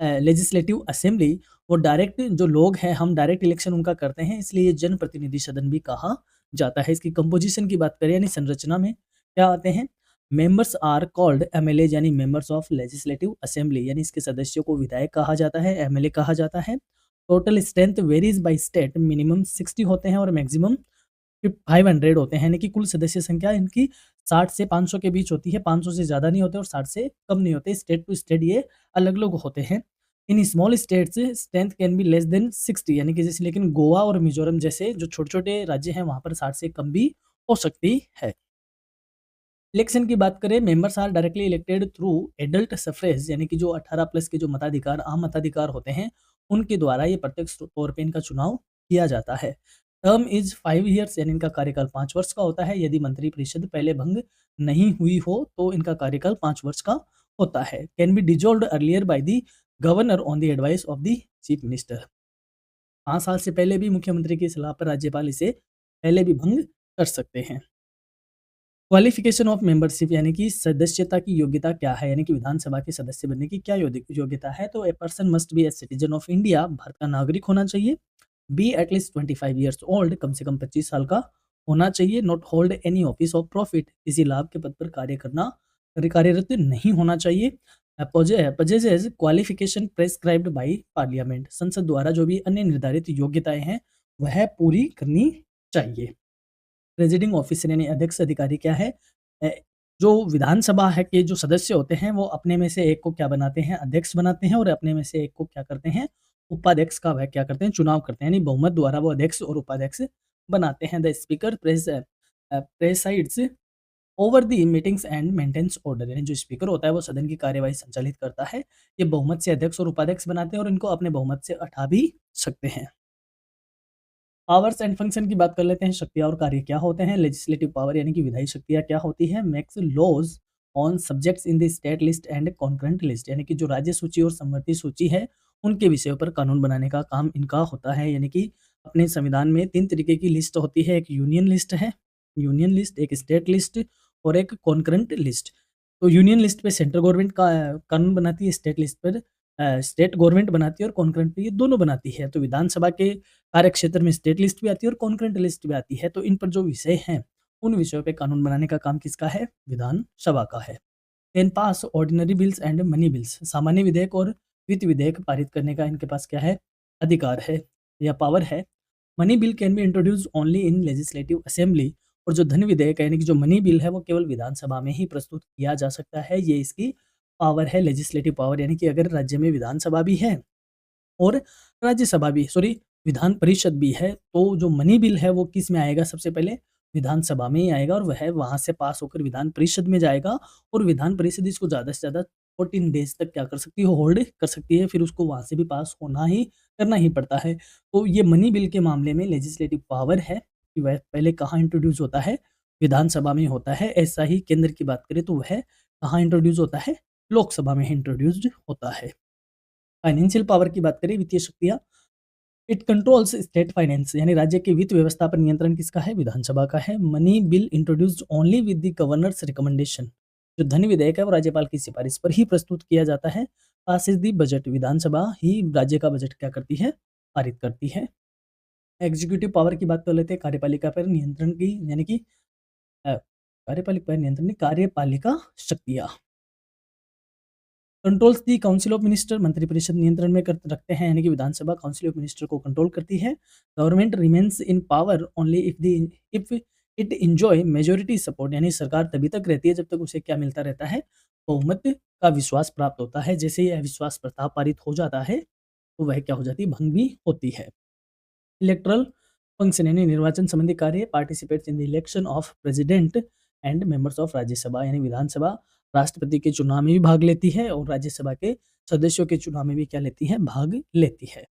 लेजिस्लेटिव असेंबली, वो डायरेक्ट जो लोग हैं, हम डायरेक्ट इलेक्शन उनका करते हैं, इसलिए ये जनप्रतिनिधि सदन भी कहा जाता है। इसकी कंपोजिशन की बात करें यानी संरचना में क्या आते हैं, मेंबर्स आर कॉल्ड एमएलए यानी मेंबर्स ऑफ लेजिस्लेटिव असेंबली, यानी इसके सदस्यों को विधायक कहा जाता है, एमएलए कहा जाता है। Total strength varies by state, minimum 60 होते हैं और मैक्सिमम 500 होते हैं। यानी कि कुल सदस्य संख्या इनकी 60 से 500 के बीच होती है, 500 से ज़्यादा नहीं होते और 60 से कम नहीं होते। स्टेट टू स्टेट ये अलग-अलग होते हैं। In small states strength can be less than 60, यानी कि जैसे, लेकिन गोवा और मिज़ोरम जैसे जो छोटे-छोटे राज्य हैं वहाँ पर 60 से कम भी हो सकती है। इलेक्शन की बात करें, members are directly elected through adult suffrage, यानी कि जो 18 प्लस के जो मताधिकार, आम मताधिकार होते हैं, उनके द्वारा ये प्रत्यक्ष तौर पे इनका चुनाव किया जाता है। टर्म इज 5 ईयर्स, यानी इनका कार्यकाल 5 वर्ष का होता है। यदि मंत्रिपरिषद पहले भंग नहीं हुई हो तो इनका कार्यकाल 5 वर्ष का होता है। Can be dissolved earlier bye the governor on the advice of the chief minister. 5 साल से पहले भी मुख्यमंत्री की सलाह पर राज्यपाल इसे पहले भी भंग कर सकते हैं। क्वालिफिकेशन ऑफ मेंबरशिप, यानी कि सदस्यता की योग्यता क्या है, यानी कि विधानसभा के सदस्य बनने की क्या योग्यता है। तो a person must be a citizen of India, Bharat का नागरिक होना चाहिए। बी एटलीस्ट 25 ईयर्स ओल्ड, कम से कम 25 साल का होना चाहिए। Not hold any office of profit, किसी लाभ के पद पर कार्य करना कार्यरत नहीं होना चाहिए। possesses qualification prescribed by parliament, संसद द्वारा जो भी अन्य निर्धारित योग्यताएं हैं वह पूरी करनी चाहिए। प्रेसिडिंग ऑफिसर यानी अध्यक्ष अधिकारी क्या है? अ, जो विधानसभा है के जो सदस्य होते हैं वो अपने में से एक को क्या बनाते हैं? अध्यक्ष बनाते हैं, और अपने में से एक को क्या करते हैं? उपाध्यक्ष का वह क्या करते हैं? चुनाव करते हैं, यानी बहुमत द्वारा वो अध्यक्ष और उपाध्यक्ष बनाते हैं। The speaker presides over the meetings and maintains order, यानी जो स्पीकर होता है वो सदन की कार्यवाही संचालित करता है। ये बहुमत से अध्यक्ष और उपाध्यक्ष बनाते हैं, और इनको अपने बहुमत से हटा भी सकते हैं। पावर्स एंड फंक्शन की बात कर लेते हैं। शक्तियाँ और कार्य क्या होते हैं? लेजिस्लेटिव पावर यानी कि विधायी शक्तियाँ क्या होती है? Makes laws on subjects in the state list and concurrent list, यानी कि जो राज्य सूची और समवर्ती सूची है उनके विषयों पर कानून बनाने का काम इनका होता है। यानी कि अपने संविधान में 3 तरीके की लिस्ट होती है। एक यूनियन लिस्ट है, यूनियन लिस्ट, एक स्टेट लिस्ट और एक कॉन्करेंट लिस्ट। तो यूनियन लिस्ट पे सेंट्रल गवर्नमेंट का कानून बनाती है, स्टेट लिस्ट पर स्टेट गवर्नमेंट बनाती है, और कॉन्करेंट पे ये दोनों बनाती है। तो विधानसभा के कार्य क्षेत्र में स्टेट लिस्ट भी आती है और कॉन्करेंट लिस्ट भी आती है। तो इन पर जो विषय हैं, उन विषयों पे कानून बनाने का काम किसका है? विधानसभा का है। Can pass ordinary bills and money bills, सामान्य विधेयक और वित्त विधेयक पारित करने का इनके पास क्या है? अधिकार है या पावर है। Money bill can be introduced only in legislative assembly, और जो धन विधेयक है यानी कि जो मनी बिल है वो केवल विधानसभा में ही प्रस्तुत किया जा सकता है। ये इसकी पावर है, लेजिस्लेटिव पावर, यानी कि अगर राज्य में विधानसभा भी है और राज्यसभा भी, सॉरी, विधान परिषद भी है, तो जो मनी बिल है वो किस में आएगा? सबसे पहले विधानसभा में ही आएगा, और वह वहाँ से पास होकर विधान परिषद में जाएगा, और विधान परिषद इसको ज़्यादा से ज़्यादा 14 डेज़ तक क्या कर सकती है? होल्ड कर सकती है, फिर उसको वहाँ से भी पास होना ही करना ही पड़ता है। तो ये मनी बिल के मामले में लेजिस्लेटिव पावर है कि वह पहले कहाँ इंट्रोड्यूस होता है? विधानसभा में होता है। ऐसा ही केंद्र की बात करें तो वह कहाँ इंट्रोड्यूस होता है? लोकसभा में इंट्रोड्यूस्ड होता है। फाइनेंशियल पावर की बात करें, वित्तीय शक्तियाँ, इट कंट्रोल्स स्टेट फाइनेंस, यानी राज्य की वित्त व्यवस्था पर नियंत्रण किसका है? विधानसभा का है। Money bill introduced only with the governor's recommendation, जो धन विधेयक है वो राज्यपाल की सिफारिश पर ही प्रस्तुत किया जाता है। पासिस द बजट, विधानसभा ही राज्य का बजट क्या करती है? पारित करती है। एग्जीक्यूटिव पावर की बात कर लेते हैं। कार्यपालिका पर नियंत्रण की, यानी कि कार्यपालिका पर नियंत्रण नहीं, कार्यपालिका शक्तियाँ। Controls the council of minister, मंत्रिपरिषद नियंत्रण में रखते हैं, यानी कि विधानसभा काउंसिल ऑफ मिनिस्टर को कंट्रोल करती है। Government remains in power only if it enjoy majority support, यानी सरकार तभी तक रहती है जब तक उसे क्या मिलता रहता है? बहुमत का विश्वास प्राप्त होता है। जैसे ही अविश्वास प्रस्ताव पारित हो जाता है तो वह क्या हो जाती है? भंग भी होती है। इलेक्ट्रल फंक्शन यानी निर्वाचन संबंधी कार्य, participates in the election of president and members of Rajya Sabha, यानी विधानसभा राष्ट्रपति के चुनाव में भी भाग लेती है, और राज्यसभा के सदस्यों के चुनाव में भी क्या लेती है? भाग लेती है।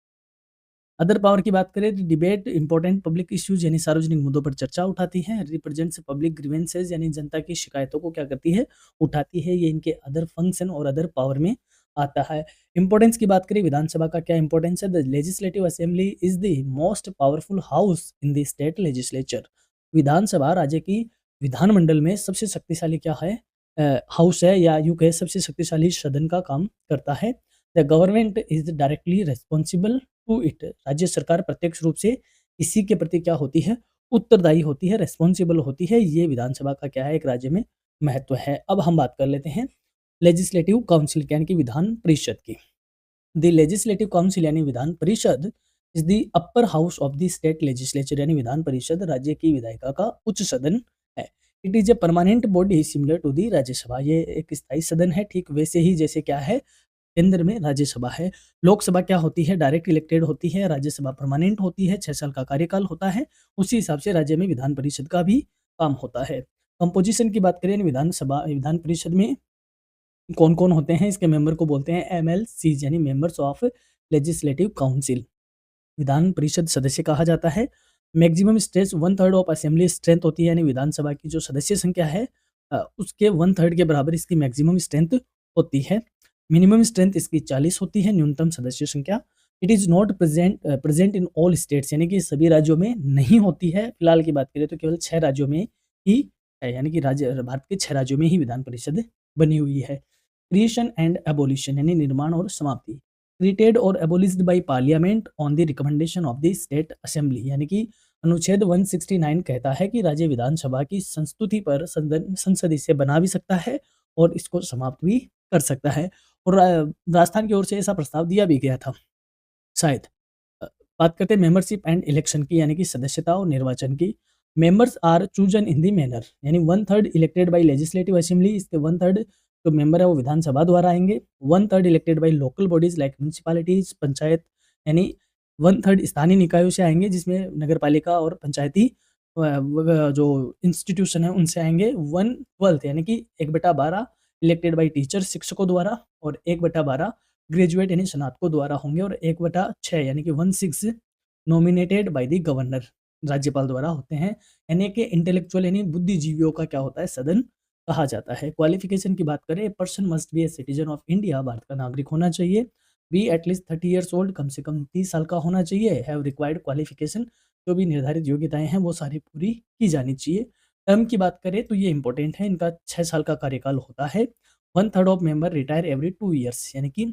अदर पावर की बात करें तो डिबेट इंपॉर्टेंट पब्लिक इश्यूज, यानी सार्वजनिक मुद्दों पर चर्चा उठाती है। रिप्रेजेंट्स पब्लिक ग्रीवेंसेज, यानी जनता की शिकायतों को क्या करती है? उठाती है। ये इनके अदर फंक्शन और अदर पावर में आता है। इंपॉर्टेंस की बात करें, विधानसभा का क्या इंपॉर्टेंस है? The legislative assembly is the most powerful house in the state legislature, विधानसभा राज्य की विधानमंडल में सबसे शक्तिशाली क्या है? हाउस है, या यूँ कहे सबसे शक्तिशाली सदन का काम करता है। The government is directly responsible to it, राज्य सरकार प्रत्यक्ष रूप से इसी के प्रति क्या होती है? उत्तरदायी होती है, रिस्पॉन्सिबल होती है। ये विधानसभा का क्या है? एक राज्य में महत्व है। अब हम बात कर लेते हैं लेजिस्लेटिव काउंसिल यानी कि विधान परिषद की। द लेजिस्लेटिव काउंसिल यानी Vidhan Parishad is the upper house of the state legislature, यानी विधान परिषद राज्य की विधायिका का उच्च सदन है। It is a permanent body similar to the Rajya Sabha, ये एक स्थायी सदन है, ठीक वैसे ही जैसे क्या है? केंद्र में राज्यसभा है। लोकसभा क्या होती है? डायरेक्ट इलेक्टेड होती है। राज्यसभा परमानेंट होती है, 6 साल का कार्यकाल होता है। उसी हिसाब से राज्य में विधान परिषद का भी काम होता है। कंपोजिशन की बात करें, विधानसभा विधान परिषद में कौन-कौन होते हैं? इसके मेंबर को बोलते हैं एमएलसीज, यानी members of legislative council. Vidhan Parishad सदस्य कहा जाता है। Maximum stress 1/3 of assembly strength होती है, यानी विधानसभा की जो सदस्य संख्या है उसके 1/3 के बराबर इसकी मैक्सिमम स्ट्रेंथ होती है। मिनिमम स्ट्रेंथ इसकी 40 होती है, न्यूनतम सदस्य संख्या। It is not present in all states, यानी कि सभी राज्यों में नहीं होती है। फिलहाल की बात करें तो केवल 6 राज्यों में ही है, यानी कि भारत के 6 राज्यों में ही विधान परिषद बनी हुई है। क्रिएशन एंड एबोलिशन यानी निर्माण और समाप्ति, क्रिएटेड और एबोलिश्ड by parliament on the recommendation of the state assembly, यानी कि अनुच्छेद 169 कहता है कि राज्य विधानसभा की संस्तुति पर संसद इसे बना भी सकता है और इसको समाप्त भी कर सकता है। और राजस्थान की ओर से ऐसा प्रस्ताव दिया भी गया था शायद। अ, बात करते हैं मेंबरशिप एंड इलेक्शन की, यानी कि सदस्यता और निर्वाचन की। Members are chosen in the manner, यानी 1/3 इलेक्टेड बाय लेजिस्लेटिव असेंबली, इसके 1/3 जो मेंबर है वो विधानसभा द्वारा आएंगे। 1/3 elected by local bodies like municipalities, panchayat, यानी 1/3 स्थानीय निकायों से आएंगे जिसमें नगर पालिका और पंचायती जो इंस्टीट्यूशन है उनसे आएंगे। 1/12 यानी कि 1/12 इलेक्टेड बाय टीचर, शिक्षकों द्वारा, और 1/12 ग्रेजुएट यानी स्नातकों द्वारा होंगे, और 1/6 यानी कि 1/6 नॉमिनेटेड बाय द गवर्नर, राज्यपाल द्वारा होते हैं। यानी कि इंटेलेक्चुअल यानी बुद्धिजीवियों का क्या होता है, सदन कहा जाता है। क्वालिफिकेशन की बात करें, person must be a citizen of India, Bharat का नागरिक होना चाहिए। बी एटलीस्ट 30 ईयर्स ओल्ड, कम से कम 30 साल का होना चाहिए। हैव रिक्वायर्ड क्वालिफिकेशन, जो भी निर्धारित योग्यताएं हैं वो सारी पूरी की जानी चाहिए। टर्म की बात करें तो ये इंपॉर्टेंट है, इनका 6 साल का कार्यकाल होता है। 1/3 of member retire every 2 years, यानी कि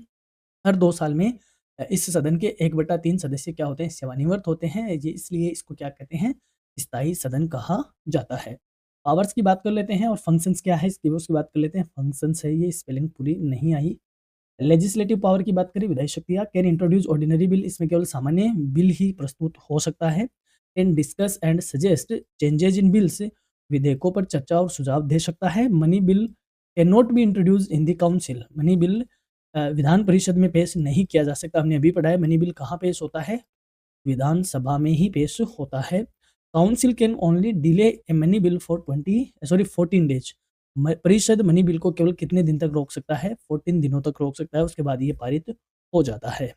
हर 2 साल में इस सदन के 1/3 सदस्य क्या होते हैं, सेवानिवृत्त होते हैं। ये इसलिए इसको क्या कहते हैं, स्थायी सदन कहा जाता है। पावर्स की बात कर लेते हैं और फंक्शंस क्या है इसकी, वो उसकी बात कर लेते हैं। फंक्शंस है, ये स्पेलिंग पूरी नहीं आई। लेजिस्लेटिव पावर की बात करें, विधायी शक्तियाँ कैन इंट्रोड्यूस ऑर्डिनरी बिल, इसमें केवल सामान्य बिल ही प्रस्तुत हो सकता है। Can discuss and suggest changes in bills, विधेयकों पर चर्चा और सुझाव दे सकता है। Money bill can not be introduce in the council, money bill Vidhan Parishad में पेश नहीं किया जा सकता। हमने अभी पढ़ा है मनी बिल कहाँ पेश होता है, विधानसभा में ही पेश होता है। Council can only delay a money bill for 14 days, परिषद मनी बिल को केवल कितने दिन तक रोक सकता है, 14 दिनों तक रोक सकता है, उसके बाद ये पारित हो जाता है।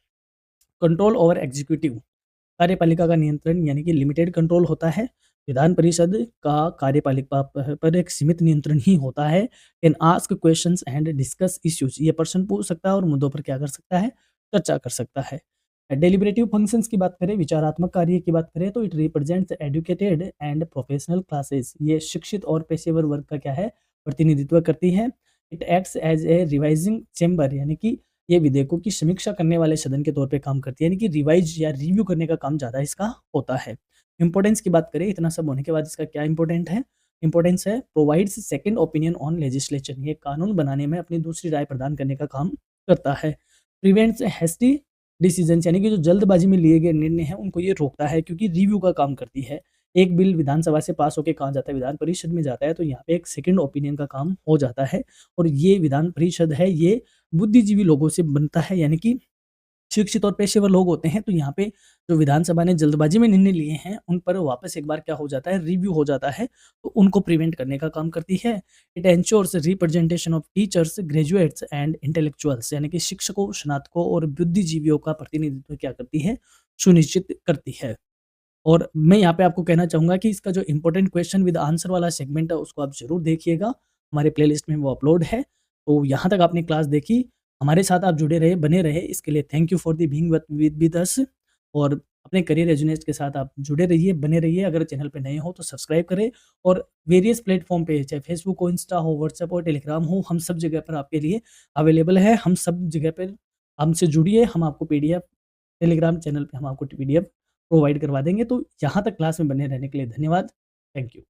कंट्रोल ओवर एग्जीक्यूटिव, कार्यपालिका का नियंत्रण यानी कि लिमिटेड कंट्रोल होता है। विधान परिषद का कार्यपालिका पर एक सीमित नियंत्रण ही होता है। Can ask questions and discuss issues, ये प्रश्न पूछ सकता है और मुद्दों पर क्या कर सकता है, चर्चा कर सकता है। डेलिब्रेटिव फंक्शंस की बात करें, विचारात्मक कार्य की बात करें, तो it represents educated and professional classes, ये शिक्षित और पेशेवर वर्ग का क्या है, प्रतिनिधित्व करती है। It acts as a revising chamber, यानी कि ये विधेयकों की समीक्षा करने वाले सदन के तौर पे काम करती है, यानी कि रिवाइज या रिव्यू करने का काम ज़्यादा इसका होता है। इंपॉर्टेंस की बात करें, इतना सब होने के बाद इसका क्या इंपॉर्टेंट है, इंपॉर्टेंस है provides second opinion on legislation, ये कानून बनाने में अपनी दूसरी राय प्रदान करने का काम करता है। प्रिवेंट्स हैस्टी डिसीजंस, यानी कि जो जल्दबाजी में लिए गए निर्णय हैं उनको ये रोकता है, क्योंकि रिव्यू का काम करती है। एक बिल विधानसभा से पास होकर कहाँ जाता है, विधान परिषद में जाता है, तो यहाँ पे एक सेकंड ओपिनियन का काम हो जाता है। और ये विधान परिषद है, ये बुद्धिजीवी लोगों से बनता है, यानी कि शिक्षित और पेशेवर लोग होते हैं। तो यहाँ पे जो विधानसभा ने जल्दबाजी में निर्णय लिए हैं उन पर वापस एक बार क्या हो जाता है, रिव्यू हो जाता है, तो उनको प्रिवेंट करने का काम करती है। It ensures representation of teachers, graduates and intellectuals, यानी कि शिक्षकों, स्नातकों और बुद्धिजीवियों का प्रतिनिधित्व क्या करती है, सुनिश्चित करती है। और मैं यहाँ पे आपको कहना चाहूँगा कि इसका जो इम्पोर्टेंट क्वेश्चन विद आंसर वाला सेगमेंट है उसको आप ज़रूर देखिएगा, हमारे प्लेलिस्ट में वो अपलोड है। तो यहाँ तक आपने क्लास देखी, हमारे साथ आप जुड़े रहे, बने रहे, इसके लिए thank you for the being with us. और अपने करियर एजुनेस्ट के साथ आप जुड़े रहिए, बने रहिए। अगर चैनल पे नए हो तो सब्सक्राइब करें, और वेरियस प्लेटफ़ॉर्म पे, चाहे फेसबुक हो, इंस्टा हो, व्हाट्सएप हो, टेलीग्राम हो, हम सब जगह पर आपके लिए अवेलेबल है। हम सब जगह पर हमसे जुड़िए, हम आपको पीडीएफ, टेलीग्राम चैनल पे हम आपको पीडीएफ प्रोवाइड करवा देंगे। तो यहाँ तक क्लास में बने रहने के लिए धन्यवाद। Thank you.